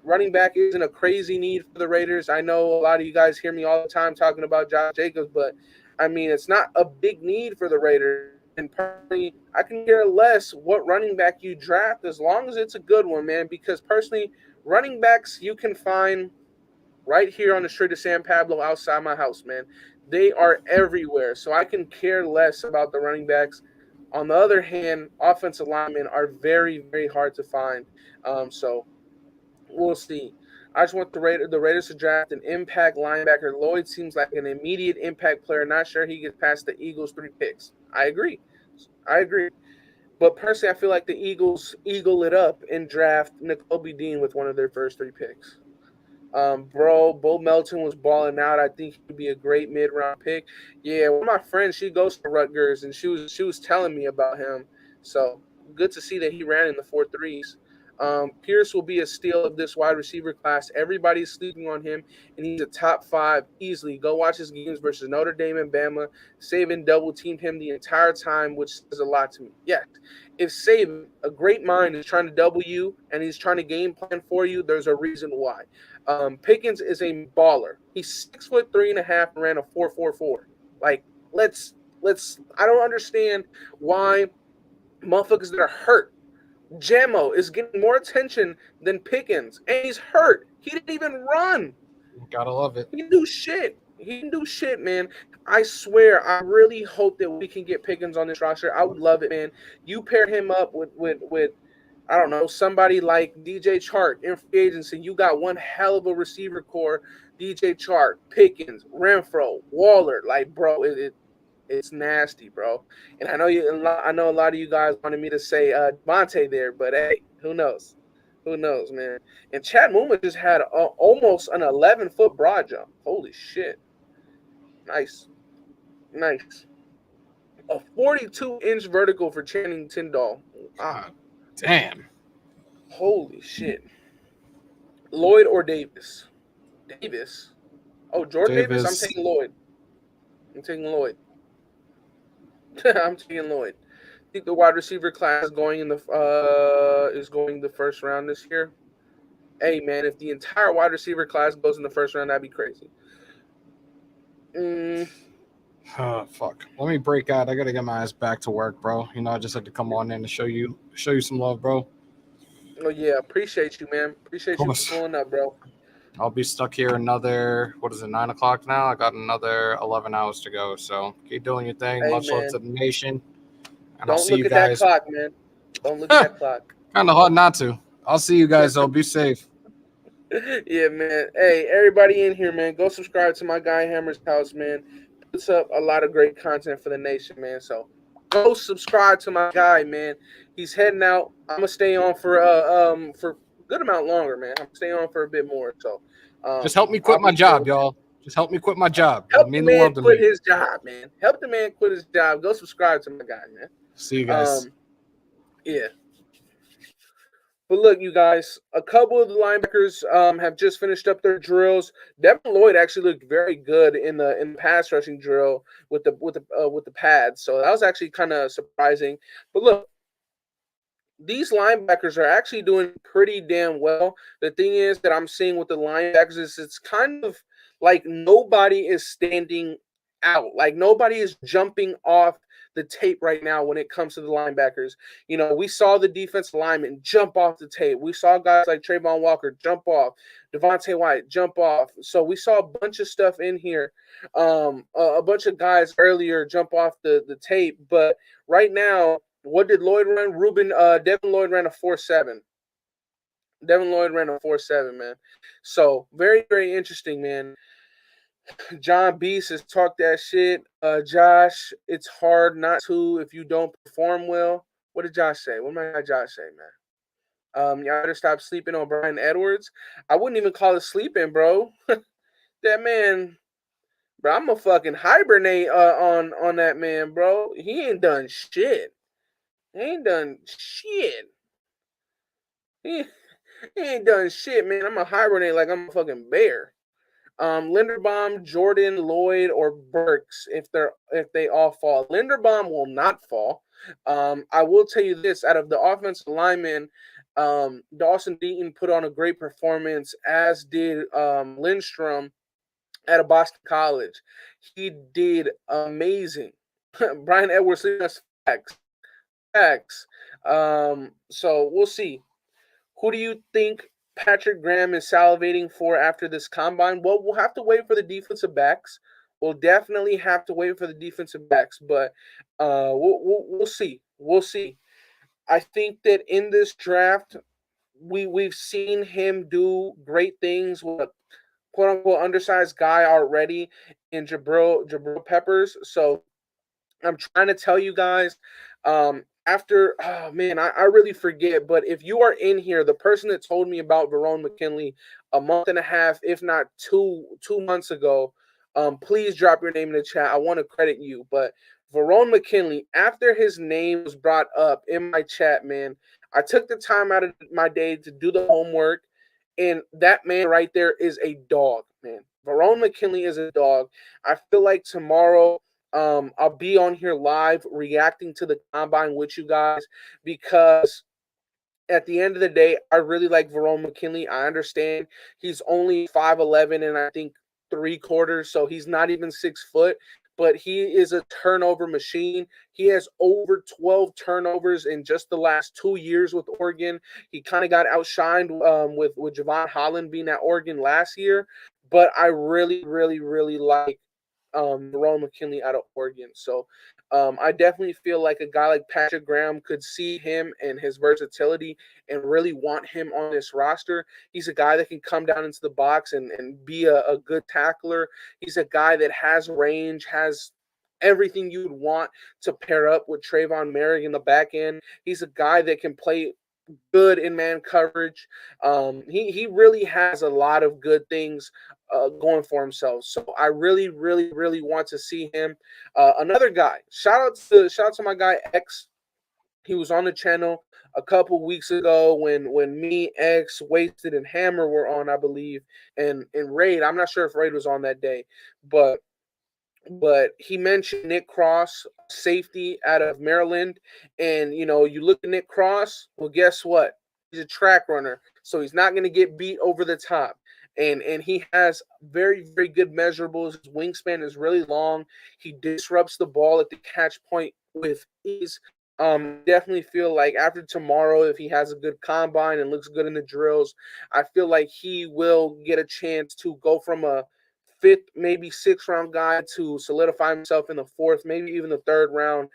Running back isn't a crazy need for the Raiders. I know a lot of you guys hear me all the time talking about Josh Jacobs, but I mean it's not a big need for the Raiders. And personally, I can care less what running back you draft as long as it's a good one, man. Because personally, running backs you can find right here on the street of San Pablo outside my house, man. They are everywhere. So I can care less about the running backs. On the other hand, offensive linemen are very, very hard to find. So we'll see. I just want the Raiders to draft an impact linebacker. Lloyd seems like an immediate impact player. Not sure he gets past the Eagles' 3 picks. I agree. I agree. But personally, I feel like the Eagles eagle it up and draft N'Kobe Dean with one of their first 3 picks. Bo Melton was balling out. I think he'd be a great mid-round pick. Yeah, one of my friends, she goes to Rutgers, and she was telling me about him. So good to see that he ran in the 4.3s. Pierce will be a steal of this wide receiver class. Everybody's sleeping on him, and he's a top 5 easily. Go watch his games versus Notre Dame and Bama. Saban double teamed him the entire time, which says a lot to me. Yes, if Saban, a great mind, is trying to double you and he's trying to game plan for you, there's a reason why. Pickens is a baller. He's 6'3.5" and ran a 4.44. Like, let's. I don't understand why motherfuckers that are hurt. Jamo is getting more attention than Pickens, and he's hurt. He didn't even run. Gotta love it. He didn't do shit. He didn't do shit, man. I swear, I really hope that we can get Pickens on this roster. I would love it, man. You pair him up with I don't know, somebody like DJ Chark in free agency. You got one hell of a receiver core. DJ Chark, Pickens, Renfro, Waller. Like, bro, it's nasty, bro. And I know a lot of you guys wanted me to say Devontae there, but hey, who knows? Who knows, man? And Chad Muma just had almost an 11-foot broad jump. Holy shit! Nice, nice. A 42-inch vertical for Channing Tindall. God damn. Holy shit. Lloyd or Davis? Davis. Oh, Jordan Davis. I'm taking Lloyd. I'm taking Lloyd. I'm taking Lloyd. I think the wide receiver class is going the first round this year. Hey man, if the entire wide receiver class goes in the first round, that'd be crazy. Oh, fuck. Let me break out. I gotta get my ass back to work, bro. You know, I just had to come on in to show you some love, bro. Oh yeah, appreciate you, man. Appreciate you for pulling up, bro. I'll be stuck here another, 9 o'clock now? I got another 11 hours to go. So keep doing your thing. Hey, Much love man. to the nation. And Don't I'll see look you at guys. that clock, man. Don't look at that clock. Kind of hard not to. I'll see you guys, though. Be safe. Yeah, man. Hey, everybody in here, man, go subscribe to my guy Hammer's house, man. Puts up a lot of great content for the nation, man. So go subscribe to my guy, man. He's heading out. I'm gonna stay on for a good amount longer, man. I'm staying on for a bit more. So just help me quit my job, y'all. Just help me quit my job. Help It'll the mean the man world to quit me. his job, man. Help the man quit his job. Go subscribe to my guy, man. See you guys. Yeah. But look, you guys, a couple of the linebackers have just finished up their drills. Devin Lloyd actually looked very good in the pass rushing drill with the pads, so that was actually kind of surprising. But look, these linebackers are actually doing pretty damn well. The thing is that I'm seeing with the linebackers is it's kind of like nobody is standing out. Like nobody is jumping off the tape right now when it comes to the linebackers. You know, we saw the defensive linemen jump off the tape. We saw guys like Trayvon Walker jump off, Devontae White jump off. So we saw a bunch of stuff in here. A bunch of guys earlier jump off the tape, but right now, what did Lloyd run? Devin Lloyd ran a 4.7. Devin Lloyd ran a 4.7, man. So very, very interesting, man. John Beast has talked that shit. Josh, it's hard not to if you don't perform well. What did Josh say? What did my guy Josh say, man? Y'all better stop sleeping on Brian Edwards. I wouldn't even call it sleeping, bro. That man, bro, I'm gonna fucking hibernate on that man, bro. He ain't done shit. He ain't done shit. He, he ain't done shit, man. I'm gonna hibernate like I'm a fucking bear. Linderbaum, Jordan, Lloyd, or Burks, if they all fall. Linderbaum will not fall. I will tell you this: out of the offensive linemen, Dawson Deaton put on a great performance, as did Lindstrom out of Boston College. He did amazing. Brian Edwards, that's facts. Facts. So we'll see. Who do you think Patrick Graham is salivating for after this combine? Well, we'll have to wait for the defensive backs. we'll definitely have to wait for the defensive backs, but we'll see. We'll see. I think that in this draft, we've seen him do great things with a quote unquote undersized guy already in Jabril Peppers. So I'm trying to tell you guys, after oh man, I really forget. But if you are in here, the person that told me about Verone McKinley a month and a half, if not 2 months ago, please drop your name in the chat. I want to credit you. But Verone McKinley, after his name was brought up in my chat, man, I took the time out of my day to do the homework, and that man right there is a dog, man. Verone McKinley is a dog. I feel like tomorrow I'll be on here live reacting to the combine with you guys because at the end of the day, I really like Verone McKinley. I understand he's only 5'11" and I think 3/4, so he's not even 6 foot, but he is a turnover machine. He has over 12 turnovers in just the last 2 years with Oregon. He kind of got outshined with Javon Holland being at Oregon last year, but I really, really, really like Verone McKinley out of Oregon. So I definitely feel like a guy like Patrick Graham could see him and his versatility and really want him on this roster. He's a guy that can come down into the box and be a good tackler. He's a guy that has range, has everything you would want to pair up with Trayvon Merrick in the back end. He's a guy that can play good in man coverage. He really has a lot of good things going for himself. So I really, really, really want to see him. Another guy. Shout out to my guy X. He was on the channel a couple weeks ago when me, X, Wasted, and Hammer were on, I believe, and Raid. I'm not sure if Raid was on that day, but he mentioned Nick Cross, safety out of Maryland. And, you look at Nick Cross, well, guess what? He's a track runner, so he's not going to get beat over the top. And he has very, very good measurables. His wingspan is really long. He disrupts the ball at the catch point with ease. Definitely feel like after tomorrow, if he has a good combine and looks good in the drills, I feel like he will get a chance to go from a fifth, maybe sixth round guy to solidify himself in the fourth, maybe even the third round,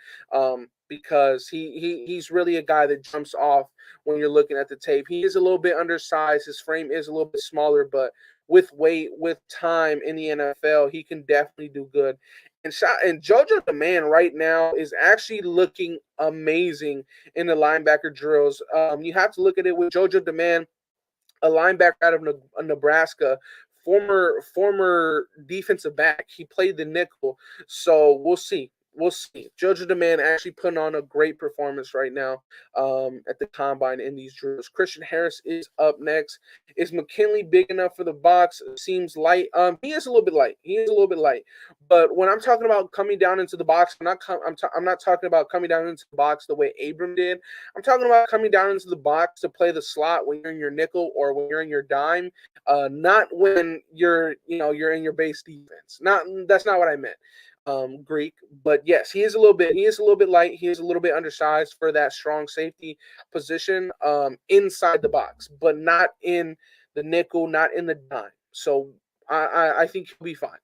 because he's really a guy that jumps off when you're looking at the tape. He is a little bit undersized. His frame is a little bit smaller, but with weight, with time in the NFL, he can definitely do good. And JoJo the man right now is actually looking amazing in the linebacker drills. You have to look at it with JoJo the man, a linebacker out of Nebraska, former defensive back. He played the nickel, so we'll see. We'll see. Judge of the man actually putting on a great performance right now at the combine in these drills. Christian Harris is up next. Is McKinley big enough for the box? Seems light. He is a little bit light. He is a little bit light. But when I'm talking about coming down into the box, I'm not talking about coming down into the box the way Abram did. I'm talking about coming down into the box to play the slot when you're in your nickel or when you're in your dime, not when you're in your base defense. Not That's not what I meant. Greek, but yes, he is a little bit light. He is a little bit undersized for that strong safety position inside the box, but not in the nickel, not in the dime. So I think he'll be fine.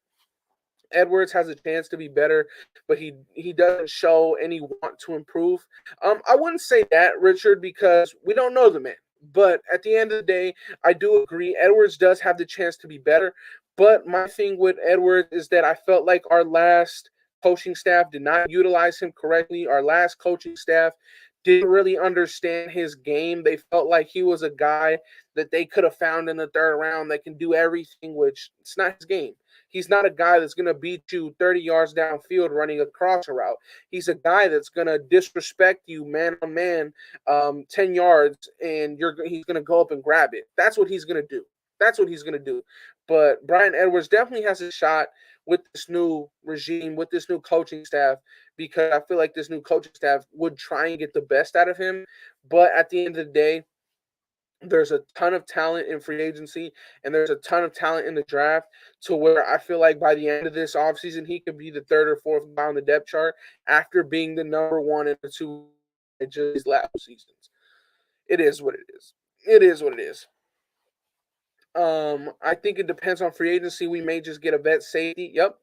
Edwards has a chance to be better, but he doesn't show any want to improve. I wouldn't say that, Richard, because we don't know the man. But at the end of the day, I do agree Edwards does have the chance to be better. But my thing with Edwards is that I felt like our last coaching staff did not utilize him correctly. Our last coaching staff didn't really understand his game. They felt like he was a guy that they could have found in the third round that can do everything, which it's not his game. He's not a guy that's going to beat you 30 yards downfield running a cross route. He's a guy that's going to disrespect you man on man 10 yards, and he's going to go up and grab it. That's what he's going to do. That's what he's going to do. But Brian Edwards definitely has a shot with this new regime, with this new coaching staff, because I feel like this new coaching staff would try and get the best out of him. But at the end of the day, there's a ton of talent in free agency and there's a ton of talent in the draft to where I feel like by the end of this offseason, he could be the third or fourth guy on the depth chart after being the number one and the two just these last seasons. It is what it is. It is what it is. I think it depends on free agency. We may just get a vet safety. Yep.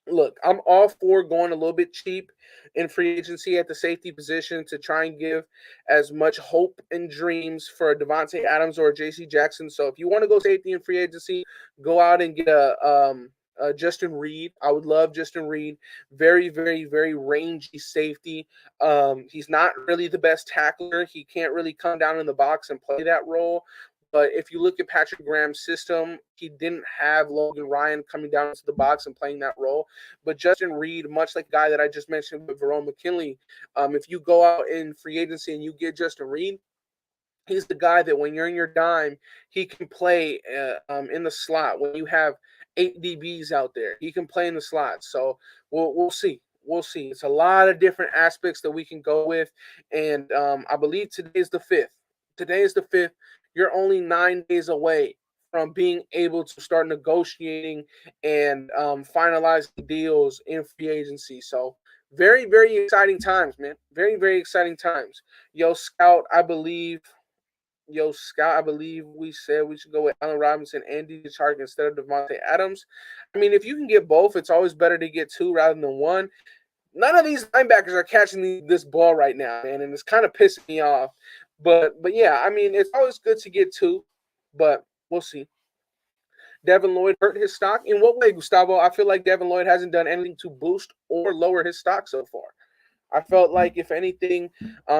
Look, I'm all for going a little bit cheap in free agency at the safety position to try and give as much hope and dreams for a Devontae Adams or a J.C. Jackson. So if you want to go safety in free agency, go out and get a Justin Reed. I would love Justin Reed. Very, very, very rangy safety. He's not really the best tackler. He can't really come down in the box and play that role. But if you look at Patrick Graham's system, he didn't have Logan Ryan coming down into the box and playing that role. But Justin Reed, much like the guy that I just mentioned with Verone McKinley, if you go out in free agency and you get Justin Reed, he's the guy that when you're in your dime, he can play in the slot. When you have 8 DBs out there, he can play in the slot. So we'll see. We'll see. It's a lot of different aspects that we can go with, and I believe today is the 5th. Today is the 5th. You're only 9 days away from being able to start negotiating and finalizing deals in free agency. So very, very exciting times, man. Very, very exciting times. Yo, Scout, I believe we said we should go with Allen Robinson and DJ Chark instead of Devontae Adams. I mean, if you can get both, it's always better to get two rather than one. None of these linebackers are catching this ball right now, man, and it's kind of pissing me off. But yeah, I mean, it's always good to get two, but we'll see. Devin Lloyd hurt his stock. In what way, Gustavo? I feel like Devin Lloyd hasn't done anything to boost or lower his stock so far. I felt like, if anything,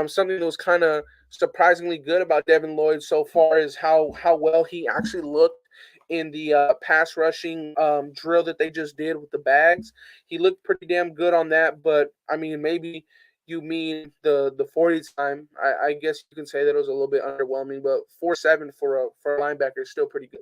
something that was kind of surprisingly good about Devin Lloyd so far is how well he actually looked in the pass rushing drill that they just did with the bags. He looked pretty damn good on that, but I mean, maybe you mean the 40 time. I guess you can say that it was a little bit underwhelming, but 4.7 for a linebacker is still pretty good.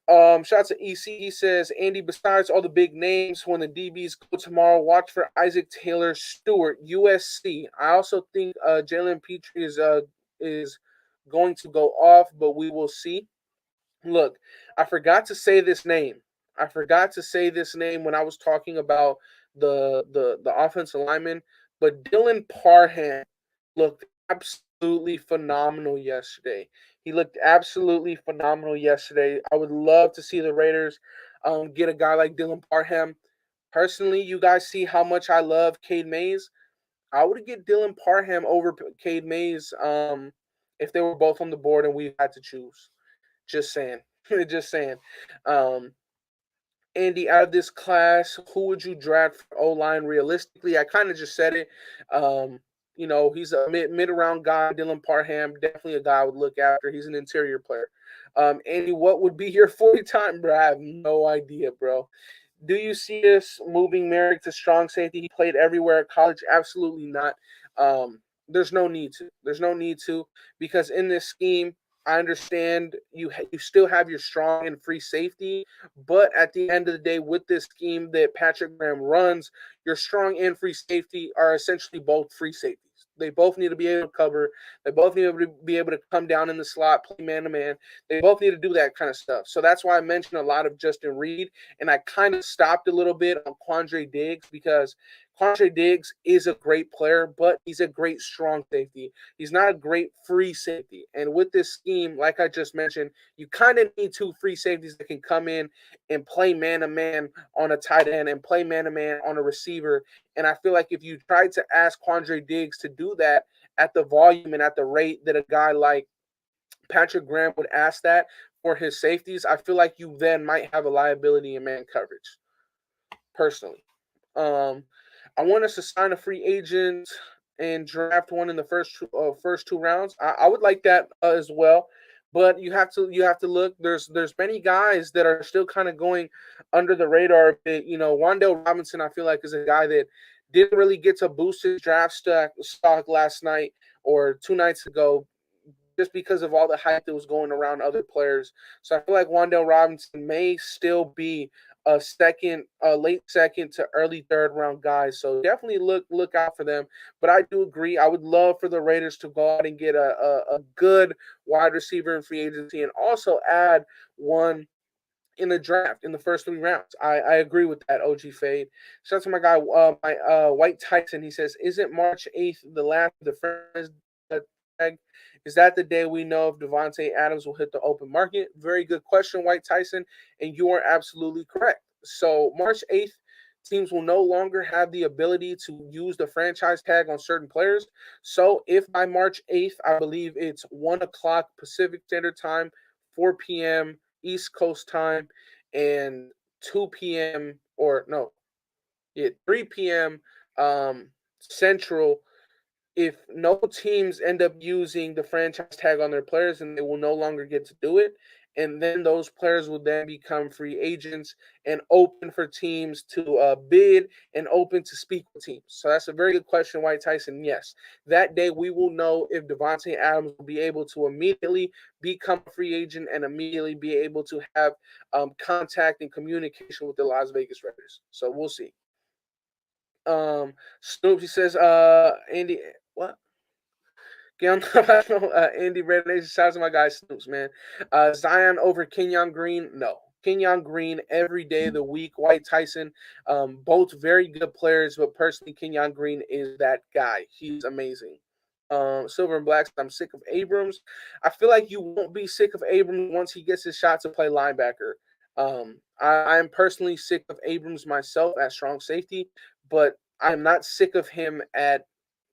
Shout out to EC. He says, Andy, besides all the big names, when the DBs go tomorrow, watch for Isaac Taylor Stewart, USC. I also think Jalen Petrie is going to go off, but we will see. Look, I forgot to say this name. I forgot to say this name when I was talking about the offensive lineman, but Dylan Parham looked absolutely phenomenal yesterday. He looked absolutely phenomenal yesterday. I would love to see the Raiders get a guy like Dylan Parham. Personally, you guys see how much I love Cade Mays. I would get Dylan Parham over Cade Mays if they were both on the board and we had to choose. Just saying. Just saying. Um, Andy, out of this class, who would you draft for O line realistically? I kind of just said it. Um, he's a mid round guy. Dylan Parham, definitely a guy I would look after. He's an interior player. Andy, what would be your 40 time, bro? I have no idea, bro. Do you see us moving Merrick to strong safety? He played everywhere at college. Absolutely not. There's no need to. There's no need to, because in this scheme, I understand you still have your strong and free safety, but at the end of the day, with this scheme that Patrick Graham runs, your strong and free safety are essentially both free safeties. They both need to be able to cover. They both need to be able to come down in the slot, play man to man. They both need to do that kind of stuff. So that's why I mentioned a lot of Justin Reed, and I kind of stopped a little bit on Quandre Diggs, because Quandre Diggs is a great player, but he's a great strong safety. He's not a great free safety. And with this scheme, like I just mentioned, you kind of need two free safeties that can come in and play man-to-man on a tight end and play man-to-man on a receiver. And I feel like if you tried to ask Quandre Diggs to do that at the volume and at the rate that a guy like Patrick Graham would ask that for his safeties, I feel like you then might have a liability in man coverage, personally. Um, I want us to sign a free agent and draft one in the first two rounds. I would like that as well, but you have to look. There's many guys that are still kind of going under the radar a bit. Wan'Dale Robinson, I feel like, is a guy that didn't really get to boost his draft stock last night or 2 nights ago, just because of all the hype that was going around other players. So I feel like Wan'Dale Robinson may still be a late second to early third round guy. So definitely look out for them. But I do agree. I would love for the Raiders to go out and get a good wide receiver in free agency, and also add one in the draft in the first 3 rounds. I agree with that, OG Fade. Shout out to my guy, White Tyson. He says, isn't March 8th the last of the friends tag? Is that the day we know if Devontae Adams will hit the open market? Very good question, White Tyson, and you are absolutely correct. So March 8th, teams will no longer have the ability to use the franchise tag on certain players. So if by March 8th, I believe it's 1 o'clock Pacific Standard Time, 4 p.m. East Coast time, and 2 p.m. or no, yeah, 3 p.m. Central, if no teams end up using the franchise tag on their players, and they will no longer get to do it. And then those players will then become free agents and open for teams to bid and open to speak with teams. So that's a very good question, White Tyson. Yes, that day we will know if Devontae Adams will be able to immediately become a free agent and immediately be able to have contact and communication with the Las Vegas Raiders. So we'll see. Snoops, he says, Andy, what? Get on the Andy Red Nation. Shout out to my guy Snoops, man. Zion over Kenyon Green? No. Kenyon Green every day of the week. White Tyson, both very good players, but personally, Kenyon Green is that guy. He's amazing. Silver and Black, I'm sick of Abrams. I feel like you won't be sick of Abrams once he gets his shot to play linebacker. I am personally sick of Abrams myself at strong safety, but I am not sick of him at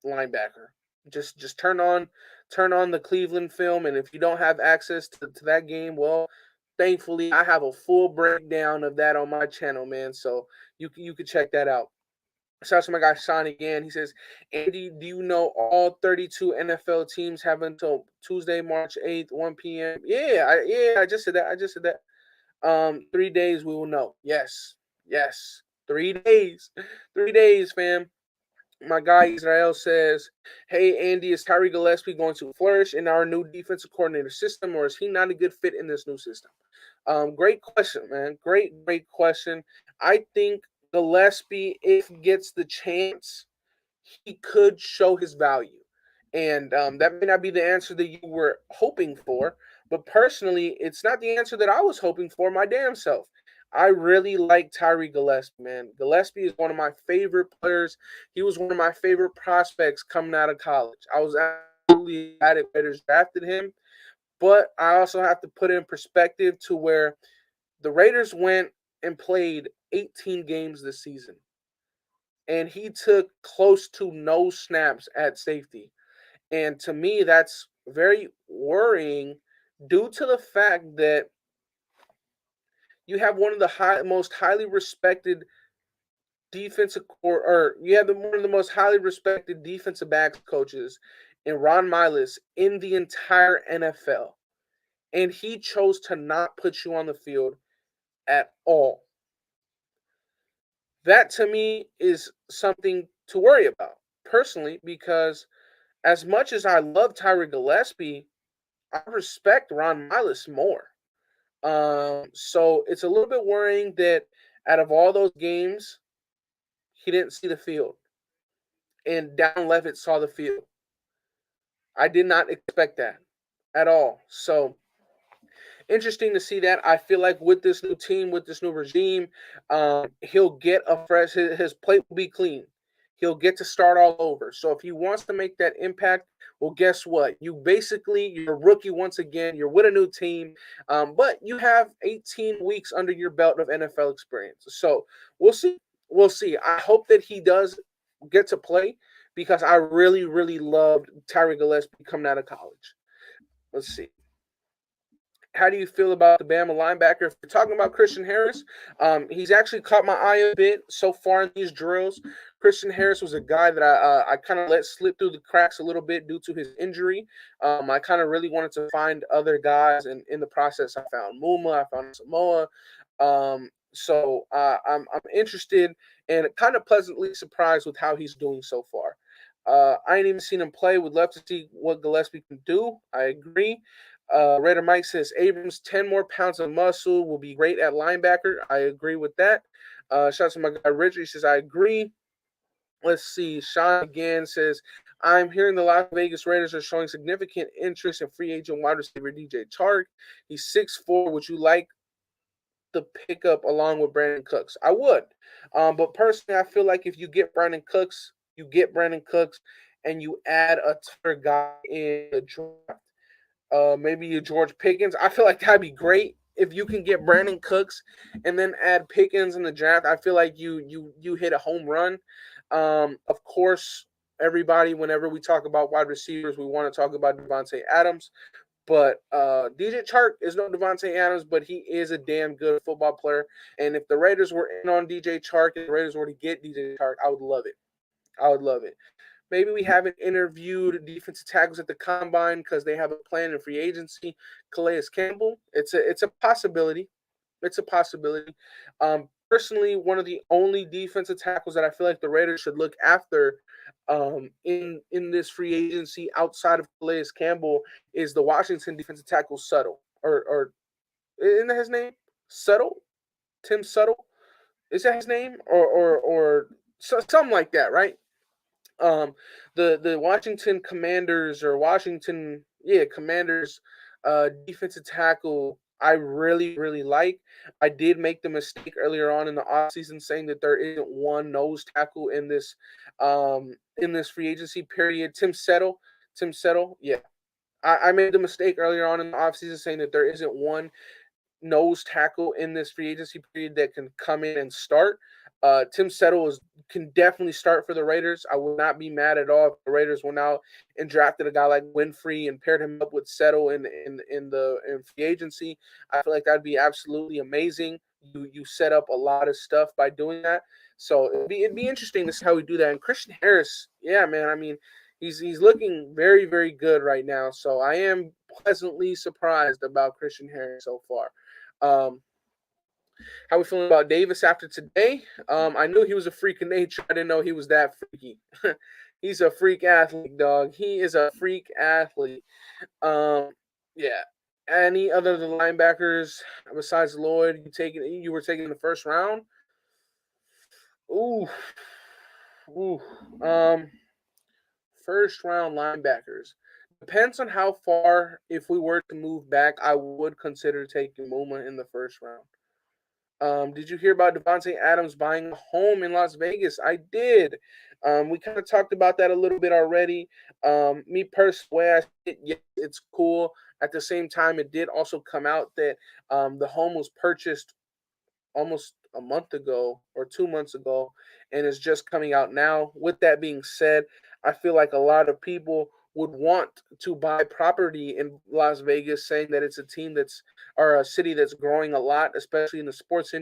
linebacker. Just turn on the Cleveland film, and if you don't have access to that game, well, thankfully I have a full breakdown of that on my channel, man. So you can check that out. Shout out to my guy Sean again. He says, Andy, do you know all 32 NFL teams have until Tuesday, March 8th, 1 p.m.? Yeah, I just said that. 3 days we will know. Yes. 3 days. 3 days, fam. My guy Israel says, "Hey Andy, is Tyree Gillespie going to flourish in our new defensive coordinator system, or is he not a good fit in this new system?" Great question, man. Great question. I think Gillespie, if he gets the chance, he could show his value. And that may not be the answer that you were hoping for, but personally, it's not the answer that I was hoping for my damn self. I really like Tyree Gillespie, man. Gillespie is one of my favorite players. He was one of my favorite prospects coming out of college. I was absolutely glad that Raiders drafted him, but I also have to put it in perspective to where the Raiders went and played 18 games this season, and he took close to no snaps at safety. And to me, that's very worrying due to the fact that you have one of the most highly respected defensive core, or you have one of the most highly respected defensive backs coaches in Ron Miles in the entire NFL. And he chose to not put you on the field at all. That to me is something to worry about personally, because as much as I love Tyree Gillespie, I respect Ron Miles more. So it's a little bit worrying that out of all those games, he didn't see the field, and Down Levitt saw the field. I did not expect that at all. So interesting to see that. I feel like with this new team, with this new regime, he'll get a fresh. His plate will be clean. He'll get to start all over. So if he wants to make that impact, well, guess what? You're a rookie once again. You're with a new team, but you have 18 weeks under your belt of NFL experience. So we'll see. We'll see. I hope that he does get to play because I really, really loved Tyree Gillespie coming out of college. Let's see. How do you feel about the Bama linebacker? If you're talking about Christian Harris, he's actually caught my eye a bit so far in these drills. Christian Harris was a guy that I kind of let slip through the cracks a little bit due to his injury. I kind of really wanted to find other guys, and in the process, I found Muma, I found Samoa. I'm interested and kind of pleasantly surprised with how he's doing so far. I ain't even seen him play. Would love to see what Gillespie can do. I agree. Raider Mike says Abrams 10 more pounds of muscle will be great at linebacker. I agree with that. Shout out to my guy Richard. He says I agree. Let's see. Sean again says I'm hearing the Las Vegas Raiders are showing significant interest in free agent wide receiver DJ Chark. He's 6'4". Would you like the pickup along with Brandon Cooks? I would. But personally, I feel like if you get Brandon Cooks, and you add a third guy in the draft. Maybe a George Pickens. I feel like that'd be great. if you can get Brandon Cooks and then add Pickens in the draft, I feel like you hit a home run. Of course, everybody, whenever we talk about wide receivers, we want to talk about Devontae Adams. But DJ Chark is no Devontae Adams, but he is a damn good football player. And if the Raiders were in on DJ Chark and the Raiders were to get DJ Chark, I would love it. I would love it. Maybe we haven't interviewed defensive tackles at the combine because they have a plan in free agency. Calais Campbell, it's a possibility. It's a possibility. Personally, one of the only defensive tackles that I feel like the Raiders should look after in this free agency outside of Calais Campbell is the Washington defensive tackle Suttle, or isn't that his name? Suttle, Tim Suttle, is that his name, or something like that, right? The Washington Commanders or Washington Commanders defensive tackle I really like. I did make the mistake earlier on in the offseason saying that there isn't one nose tackle in this free agency period. Tim Settle, yeah. I made the mistake earlier on in the offseason saying that there isn't one nose tackle in this free agency period that can come in and start. Tim Settle can definitely start for the Raiders. I would not be mad at all if the Raiders went out and drafted a guy like Winfrey and paired him up with Settle in free agency. I feel like that'd be absolutely amazing. You set up a lot of stuff by doing that. So it'd be interesting to see how we do that. And Christian Harris, yeah, man. I mean, he's looking very good right now. So I am pleasantly surprised about Christian Harris so far. Um, how we feeling about Davis after today? I knew he was a freak of nature. I didn't know he was that freaky. He's a freak athlete, dog. He is a freak athlete. Um, yeah. Any other the linebackers besides Lloyd? You were taking in the first round. Ooh, ooh. Um, First round linebackers. Depends on how far. If we were to move back, I would consider taking Muma in the first round. Did you hear about Devontae Adams buying a home in Las Vegas? I did. We kind of talked about that a little bit already. Me personally, way I see it, yes, it's cool. At the same time, it did also come out that the home was purchased almost a month ago or 2 months ago and is just coming out now. With that being said, I feel like a lot of people would want to buy property in Las Vegas, saying that it's a team that's or a city that's growing a lot, especially in the sports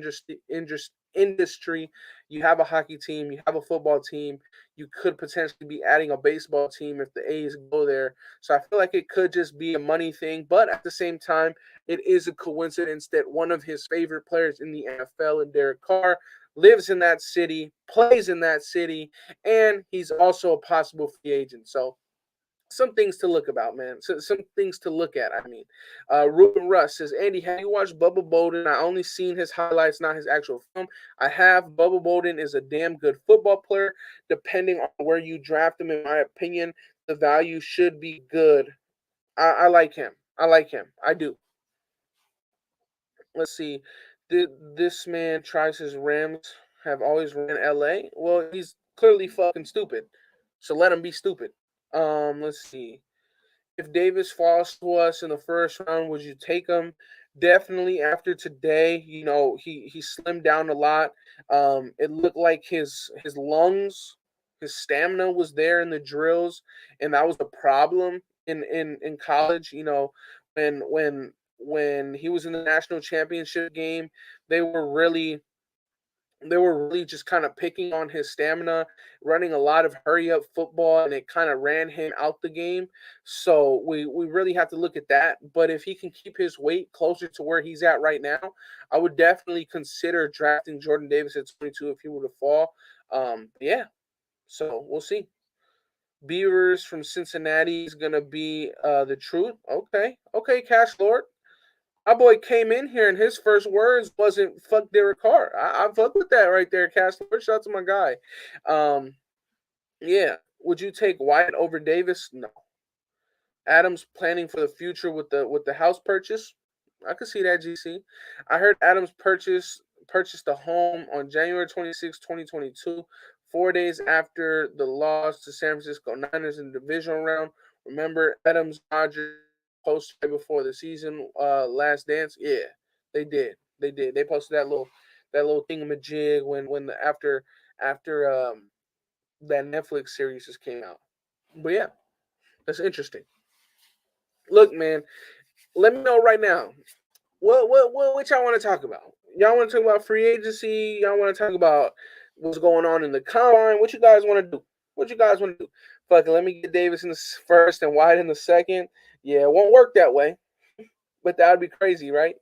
industry. You have a hockey team, you have a football team, you could potentially be adding a baseball team if the A's go there. So I feel like it could just be a money thing, but at the same time, it is a coincidence that one of his favorite players in the NFL, and Derek Carr, lives in that city, plays in that city, and he's also a possible free agent. So some things to look about, man. So, some things to look at. I mean, Ruben Russ says, Andy, have you watched Bubba Bolden? I only seen his highlights, not his actual film. I have. Bubba Bolden is a damn good football player. Depending on where you draft him, in my opinion, the value should be good. I like him. I like him. I do. Let's see. Did this man tries his Rams have always ran LA? Well, he's clearly fucking stupid. So let him be stupid. Let's see. If Davis falls to us in the first round, would you take him? Definitely after today, he slimmed down a lot. It looked like his lungs, his stamina was there in the drills, and that was a problem in college. When he was in the national championship game, they were really they were really just kind of picking on his stamina, running a lot of hurry up football, and it kind of ran him out the game. So we really have to look at that. But if he can keep his weight closer to where he's at right now, I would definitely consider drafting Jordan Davis at 22 if he were to fall. Yeah, so we'll see. Beavers from Cincinnati is gonna be the truth. Okay, Cash Lord. My boy came in here and his first words wasn't "fuck Derek Carr." I fuck with that right there, Castler. Shout out to my guy. Um, yeah. Would you take Wyatt over Davis? No. Adams planning for the future with the house purchase. I could see that, GC. I heard Adams purchased a home on January 26, 2022, 4 days after the loss to San Francisco Niners in the divisional round. Remember Adams Rodgers post right before the season last dance? Yeah. They did. They did. They posted that little thingamajig when the after that Netflix series just came out. But yeah, that's interesting. Look, man, let me know right now. What y'all want to talk about? Y'all want to talk about free agency? Y'all want to talk about what's going on in the combine? What you guys want to do? What you guys want to do? Fuck it, let me get Davis in the first and White in the second. Yeah, it won't work that way, but that would be crazy, right?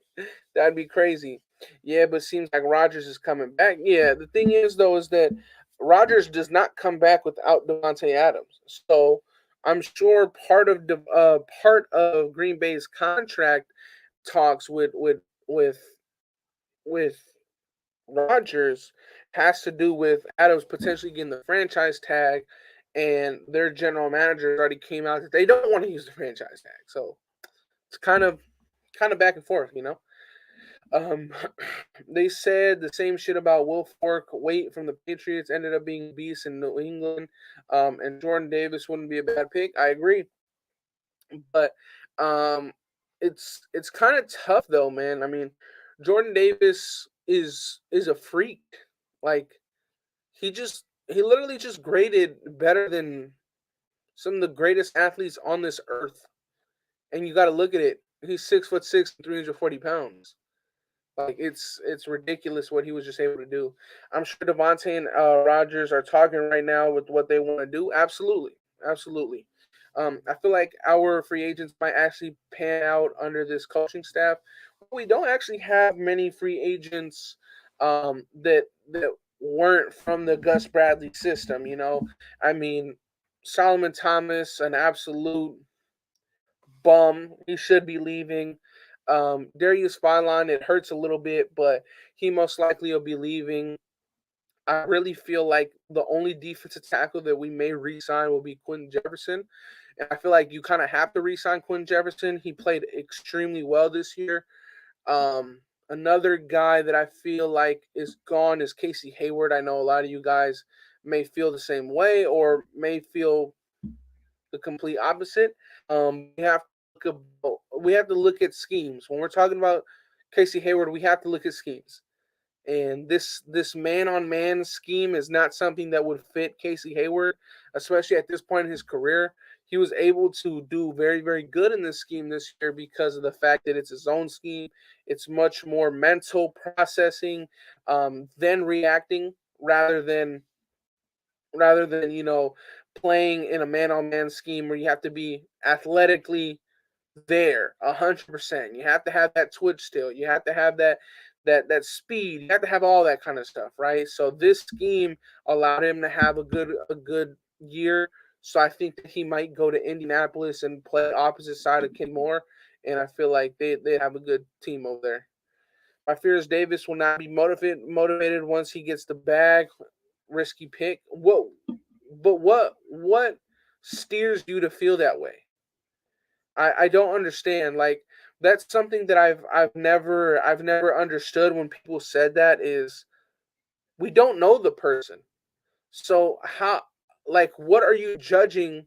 That'd be crazy. Yeah, but seems like Rodgers is coming back. Yeah, the thing is though is that Rodgers does not come back without Devontae Adams. So I'm sure part of Green Bay's contract talks with with Rodgers has to do with Adams potentially getting the franchise tag, and their general manager already came out that they don't want to use the franchise tag. So it's kind of back and forth, you know. Um, they said the same shit about Will Fork. Wait from the Patriots ended up being beast in New England, and Jordan Davis wouldn't be a bad pick. I agree, but um, it's kind of tough though, man. I mean, Jordan Davis is a freak. Like he literally just graded better than some of the greatest athletes on this earth. And you got to look at it. He's 6'6", 340 pounds. Like it's ridiculous what he was just able to do. I'm sure Devontae and Rogers are talking right now with what they want to do. Absolutely, absolutely. I feel like our free agents might actually pan out under this coaching staff. We don't actually have many free agents that weren't from the Gus Bradley system. You know, I mean, Solomon Thomas, an absolute bum. He should be leaving. Darius Phylon, it hurts a little bit, but he most likely will be leaving. I really feel like the only defensive tackle that we may re-sign will be Quentin Jefferson. And I feel like you kind of have to re-sign Quentin Jefferson. He played extremely well this year. Another guy that I feel like is gone is Casey Hayward. I know a lot of you guys may feel the same way or may feel the complete opposite. We have to look at schemes when we're talking about Casey Hayward. We have to look at schemes, and this man on man scheme is not something that would fit Casey Hayward, especially at this point in his career. He was able to do very very good in this scheme this year because of the fact that it's his own scheme. It's much more mental processing than reacting rather than playing in a man-on-man scheme where you have to be athletically there 100%. You have to have that twitch still. You have to have that speed. You have to have all that kind of stuff, right? So this scheme allowed him to have a good year. So I think that he might go to Indianapolis and play opposite side of Ken Moore, and I feel like they have a good team over there. My fear is Davis will not be motivated once he gets the bag. Risky pick. Whoa, but what steers you to feel that way? I don't understand. Like that's something that I've never understood when people said that is we don't know the person. So how like what are you judging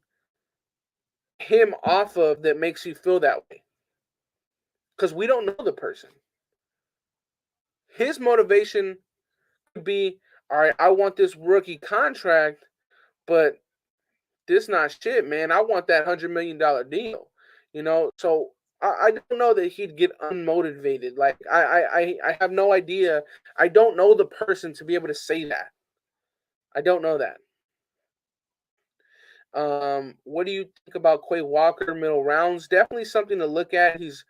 him off of that makes you feel that way? Because we don't know the person. His motivation could be, all right, I want this rookie contract, but this not shit, man. I want that $100 million deal. So I don't know that he'd get unmotivated. Like I have no idea. I don't know the person to be able to say that. I don't know that. What do you think about Quay Walker middle rounds? Definitely something to look at. He's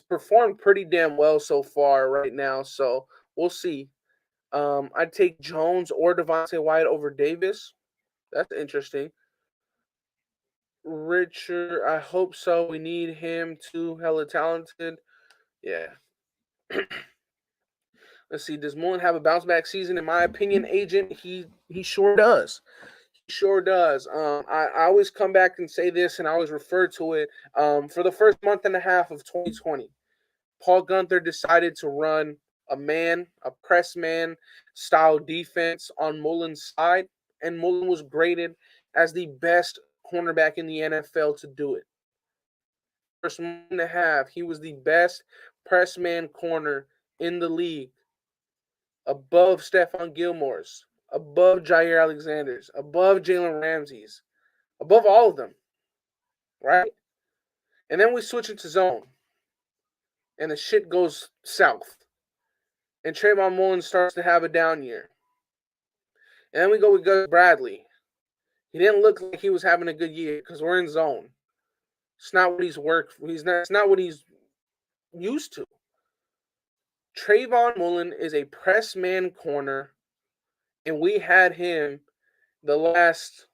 performed pretty damn well so far right now. So we'll see. I'd take Jones or Devontae Wyatt over Davis. That's interesting. Richard, I hope so. We need him too. Hella talented. Yeah. Let's see. Does Mullen have a bounce back season? In my opinion, agent, he sure does. He sure does. I always come back and say this, and I always refer to it. For the first month and a half of 2020, Paul Gunther decided to run a press man style defense on Mullen's side, and Mullen was graded as the best cornerback in the NFL to do it. First month and a half, he was the best press man corner in the league, above Stephon Gilmore's, above Jair Alexander's, above Jalen Ramsey's, above all of them, right? And then we switch into zone, and the shit goes south. And Trayvon Mullen starts to have a down year. And then we go with Gus Bradley. He didn't look like he was having a good year because we're in zone. It's not what he's worked. It's not what he's used to. Trayvon Mullen is a press man corner, and we had him the last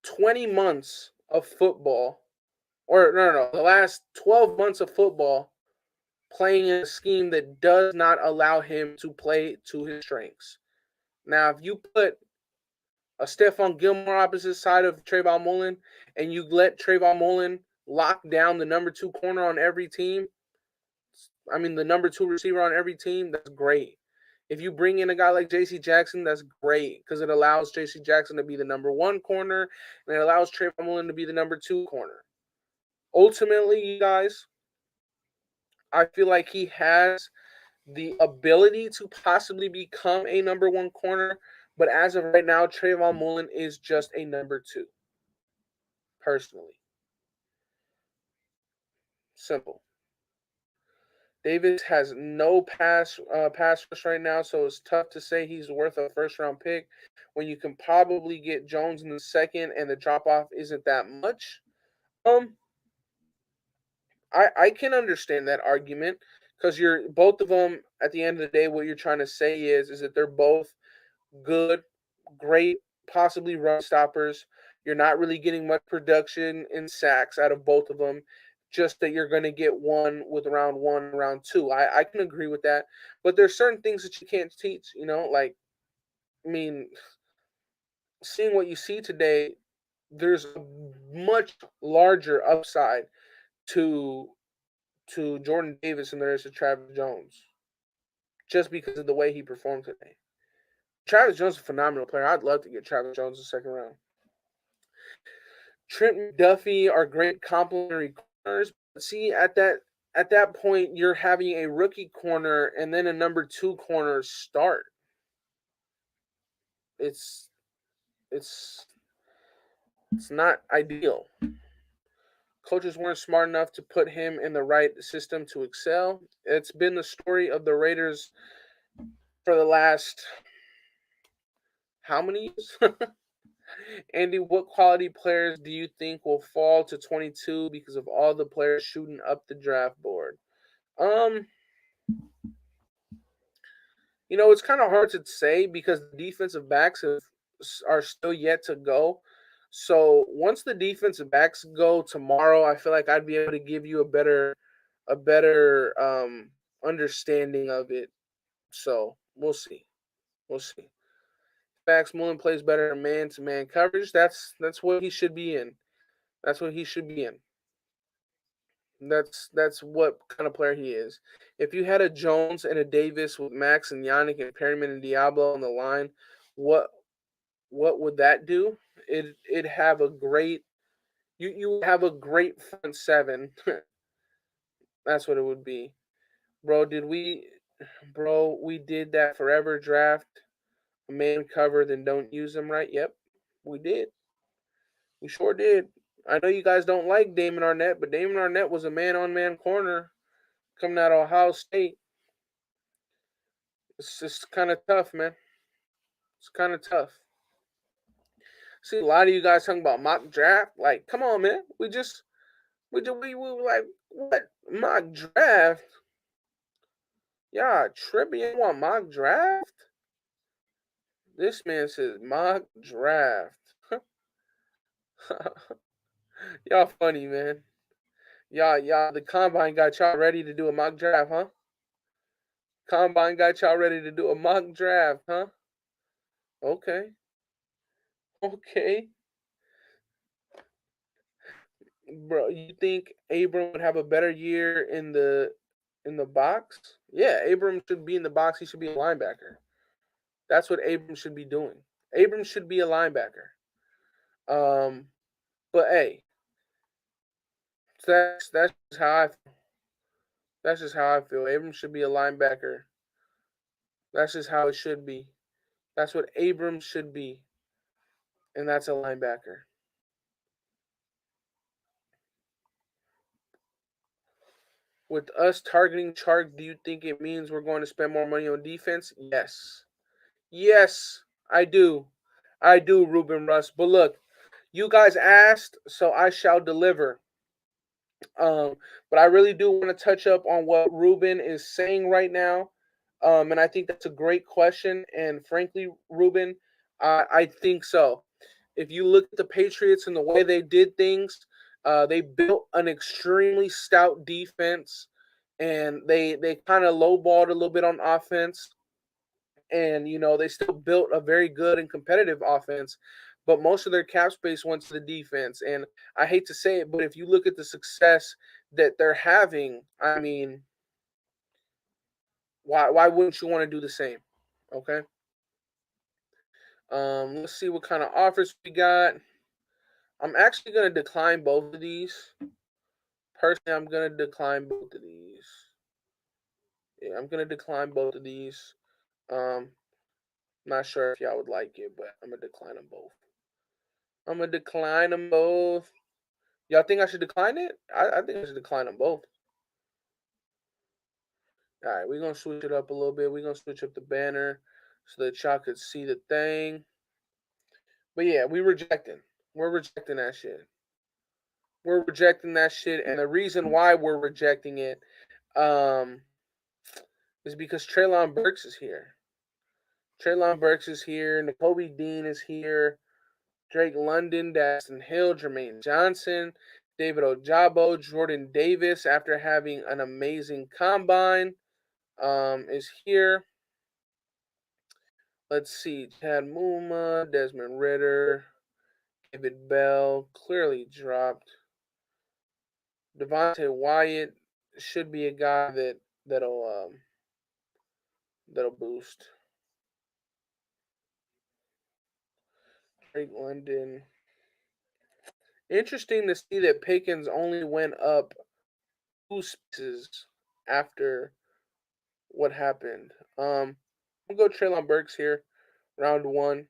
20 months of football, or no, the last 12 months of football playing in a scheme that does not allow him to play to his strengths. Now, if you put a Stephon Gilmore opposite side of Trayvon Mullen and you let Trayvon Mullen lock down the number 2 corner on every team, the number 2 receiver on every team, that's great. If you bring in a guy like J.C. Jackson, that's great because it allows J.C. Jackson to be the number 1 corner and it allows Trayvon Mullen to be the number 2 corner. Ultimately, you guys, I feel like he has the ability to possibly become a number 1 corner, but as of right now, Trayvon Mullen is just a number 2. Personally. Simple. Davis has no pass rush right now, so it's tough to say he's worth a first-round pick when you can probably get Jones in the second and the drop-off isn't that much. I can understand that argument because you're both of them at the end of the day. What you're trying to say is that they're both good, great, possibly run stoppers. You're not really getting much production in sacks out of both of them. Just that you're going to get one with round 1, round 2. I can agree with that. But there's certain things that you can't teach, seeing what you see today, there's a much larger upside to Jordan Davis than there is to Travis Jones. Just because of the way he performed today. Travis Jones is a phenomenal player. I'd love to get Travis Jones in the second round. Trent McDuffie are great complementary corners. But see, at that point, you're having a rookie corner and then a number 2 corner start. It's not ideal. Coaches weren't smart enough to put him in the right system to excel. It's been the story of the Raiders for the last how many years? Andy, what quality players do you think will fall to 22 because of all the players shooting up the draft board? It's kind of hard to say because the defensive backs are still yet to go. So once the defensive backs go tomorrow, I feel like I'd be able to give you a better understanding of it. So we'll see. We'll see. Max Mullen plays better in man-to-man coverage. That's what he should be in. That's what he should be in. That's what kind of player he is. If you had a Jones and a Davis with Max and Yannick and Perryman and Diablo on the line, what would that do? It'd have a great you have a great front seven. That's what it would be. Bro, we did that forever draft a man cover, then don't use them right. Yep, we did. We sure did. I know you guys don't like Damon Arnett, but Damon Arnett was a man-on-man corner coming out of Ohio State. It's just kind of tough, man. It's kind of tough. See a lot of you guys talking about mock draft. Like, come on, man. We were like, what mock draft? Yeah, tripping. You want mock draft? This man says mock draft. Y'all funny, man. Y'all, the combine got y'all ready to do a mock draft, huh? Combine got y'all ready to do a mock draft, huh? Okay. Okay. Bro, you think Abram would have a better year in the box? Yeah, Abram should be in the box. He should be a linebacker. That's what Abram should be doing. Abram should be a linebacker. But hey, that's how I feel. That's just how I feel. Abrams should be a linebacker. That's just how it should be. That's what Abrams should be. And that's a linebacker. With us targeting Chark, do you think it means we're going to spend more money on defense? Yes. Yes, I do. I do, Ruben Russ. But look, you guys asked, so I shall deliver. Um, but I really do want to touch up on what Ruben is saying right now. And I think that's a great question. And frankly, Ruben, I think so. If you look at the Patriots and the way they did things, they built an extremely stout defense, and they kind of lowballed a little bit on offense, and they still built a very good and competitive offense. But most of their cap space went to the defense, and I hate to say it, but if you look at the success that they're having, I mean, why wouldn't you want to do the same? Okay. Let's see what kind of offers we got. I'm actually gonna decline both of these. Personally, I'm gonna decline both of these. Yeah, I'm gonna decline both of these. Not sure if y'all would like it, but I'm gonna decline them both. I'm gonna decline them both. Y'all think I should decline it? I think I should decline them both. All right, we're gonna switch it up a little bit. We're gonna switch up the banner so that y'all could see the thing. But yeah, we're rejecting that shit. We're rejecting that shit, and the reason why we're rejecting it, um, is because Treylon Burks is here. Treylon Burks is here. Nakobe Dean is here. Drake London, Dastin Hill, Jermaine Johnson, David Ojabo, Jordan Davis, after having an amazing combine, is here. Let's see. Chad Muma, Desmond Ritter, David Bell, clearly dropped. Devontae Wyatt should be a guy that'll boost. Drake London. Interesting to see that Pickens only went up 2 spaces after what happened. I'm gonna go Treylon Burks here, round 1.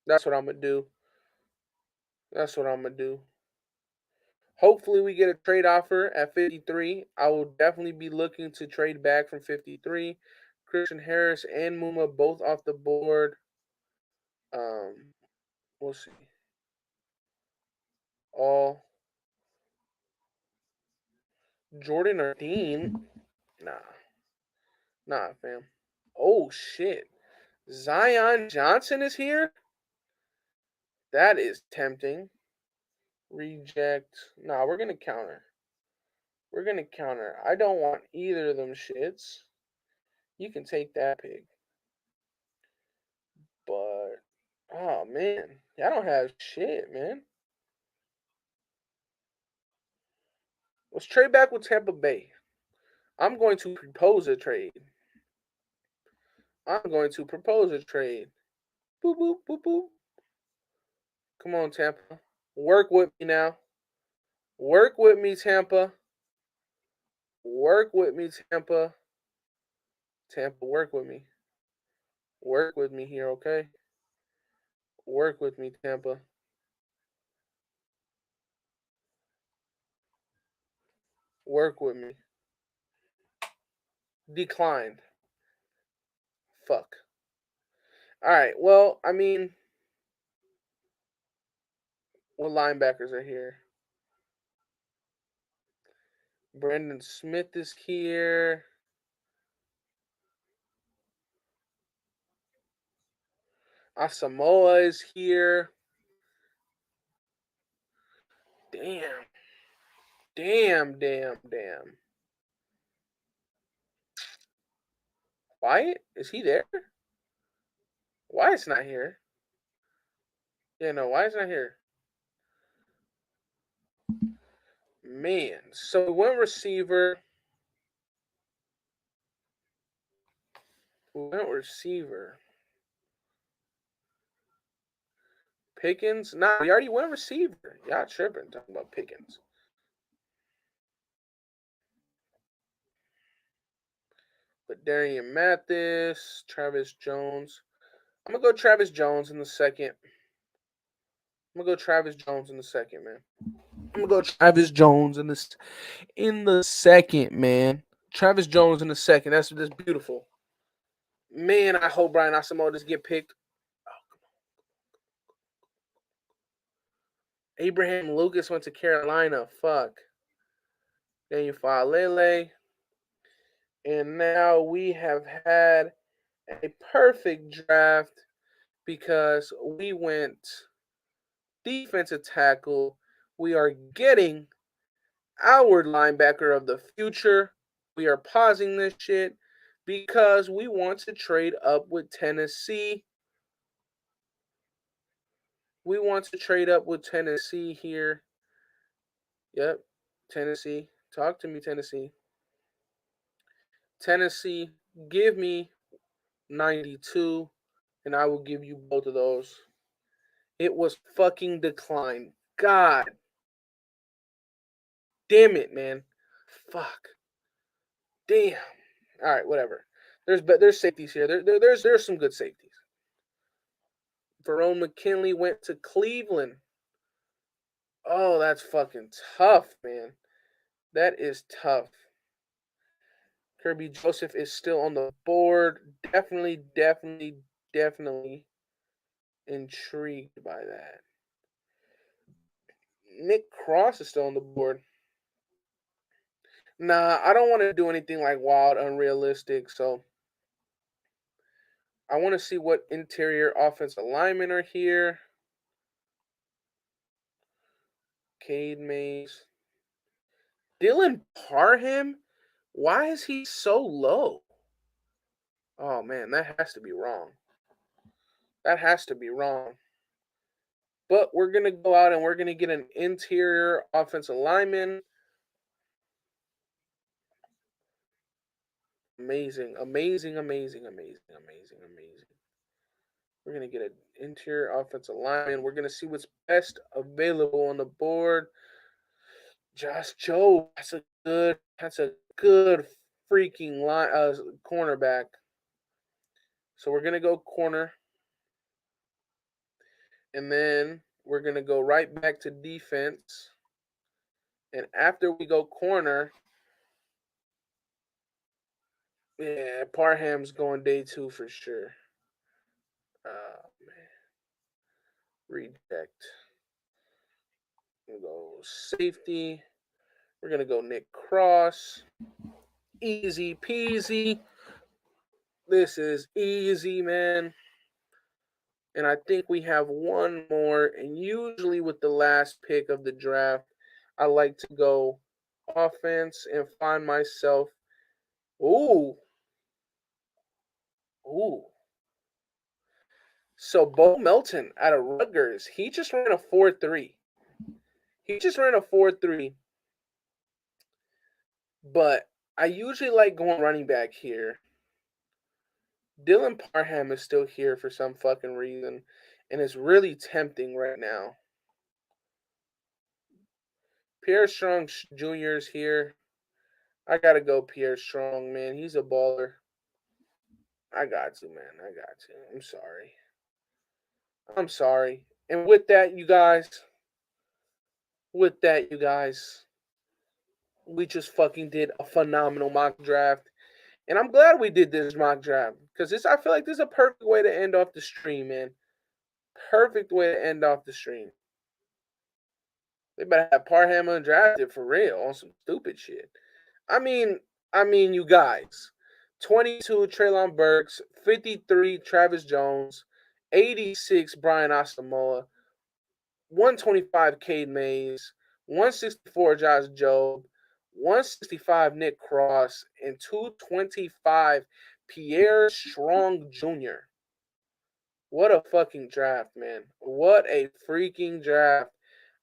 That's what I'm gonna do. That's what I'm gonna do. Hopefully, we get a trade offer at 53. I will definitely be looking to trade back from 53. Christian Harris and Muma both off the board. We'll see. All Jordan or Dean? Nah, fam. Oh shit. Zion Johnson is here? That is tempting. Reject. Nah, we're gonna counter. We're gonna counter. I don't want either of them shits. You can take that pick. But oh man. I don't have shit, man. Let's trade back with Tampa Bay. I'm going to propose a trade. I'm going to propose a trade. Boop boop boop boop. Come on, Tampa. Work with me now. Work with me, Tampa. Work with me, Tampa. Tampa, work with me. Work with me here, okay? Work with me, Tampa. Work with me. Declined. Fuck. All right. Well, I mean, what linebackers are here? Brandon Smith is here. Asamoah is here. Damn. Damn. Wyatt? Is he there? Wyatt's not here. Yeah, no, Wyatt's not here. Man. So we went receiver. Pickens? Nah, we already went receiver. Y'all tripping talking about Pickens. Darian Mathis, Travis Jones. I'm going to go Travis Jones in the second. I'm going to go Travis Jones in the second, man. I'm going to go Travis Jones in the second, man. Travis Jones in the second. That's beautiful. Man, I hope Brian Asamoah doesn't get picked. Abraham Lucas went to Carolina. Fuck. Daniel Falele. And now we have had a perfect draft because we went defensive tackle. We are getting our linebacker of the future. We are pausing this shit because we want to trade up with Tennessee. We want to trade up with Tennessee here. Yep, Tennessee. Talk to me, Tennessee. Tennessee, give me 92, and I will give you both of those. It was fucking declined. God damn it, man. Fuck. Damn. All right, whatever. There's safeties here. There's some good safeties. Verone McKinley went to Cleveland. Oh, that's fucking tough, man. That is tough. Kirby Joseph is still on the board. Definitely intrigued by that. Nick Cross is still on the board. Nah, I don't want to do anything like wild, unrealistic, so I want to see what interior offensive linemen are here. Cade Mays. Dylan Parham? Why is he so low? Oh, man, that has to be wrong. That has to be wrong. But we're going to go out and we're going to get an interior offensive lineman. Amazing. We're going to get an interior offensive lineman. We're going to see what's best available on the board. Josh Jobe. That's a good freaking cornerback. So we're going to go corner. And then we're going to go right back to defense. And after we go corner, yeah, Parham's going day 2 for sure. Man. Reject. We'll go safety. We're going to go Nick Cross. Easy peasy. This is easy, man. And I think we have one more. And usually with the last pick of the draft, I like to go offense and find myself. Ooh. So Bo Melton out of Rutgers, he just ran a 4.3. But I usually like going running back here. Dylan Parham is still here for some fucking reason, and it's really tempting right now. Pierre Strong Jr. is here. I gotta go Pierre Strong, man. He's a baller. I got to, man. I'm sorry. And with that, you guys, we just fucking did a phenomenal mock draft. And I'm glad we did this mock draft because I feel like this is a perfect way to end off the stream, man. Perfect way to end off the stream. They better have Parham undrafted for real on some stupid shit. I mean, you guys. 22 Treylon Burks, 53 Travis Jones, 86 Brian Asamoah, 125 Cade Mays, 164 Josh Jobe, 165 Nick Cross, and 225 Pierre Strong Jr. What a fucking draft, man. What a freaking draft.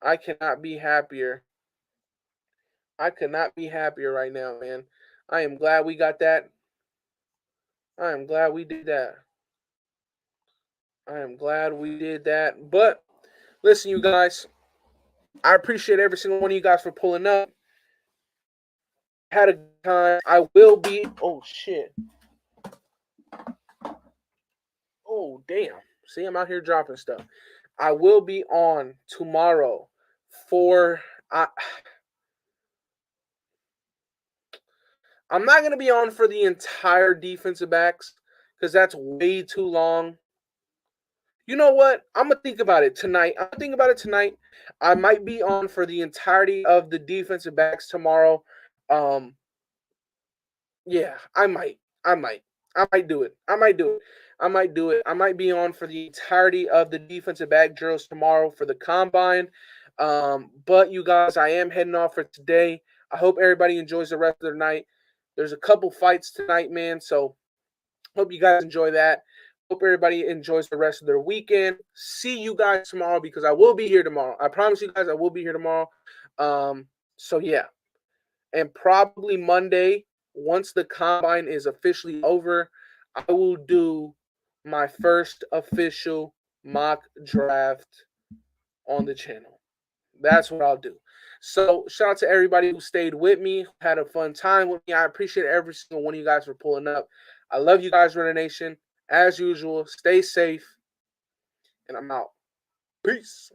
I cannot be happier. I could not be happier right now, man. I am glad we got that. I am glad we did that. But listen, you guys, I appreciate every single one of you guys for pulling up. Had a good time. I will be. Oh, shit. Oh, damn. See, I'm out here dropping stuff. I will be on tomorrow for. I'm not going to be on for the entire defensive backs because that's way too long. You know what? I'm going to think about it tonight. I might be on for the entirety of the defensive backs tomorrow. Um, yeah, I might. I might. I might do it. I might do it. I might do it. I might be on for the entirety of the defensive back drills tomorrow for the combine. But you guys, I am heading off for today. I hope everybody enjoys the rest of their night. There's a couple fights tonight, man. So hope you guys enjoy that. Hope everybody enjoys the rest of their weekend. See you guys tomorrow because I will be here tomorrow. I promise you guys I will be here tomorrow. So yeah. And probably Monday, once the combine is officially over, I will do my first official mock draft on the channel. That's what I'll do. So shout out to everybody who stayed with me, had a fun time with me. I appreciate every single one of you guys for pulling up. I love you guys, Runner Nation. As usual, stay safe, and I'm out. Peace.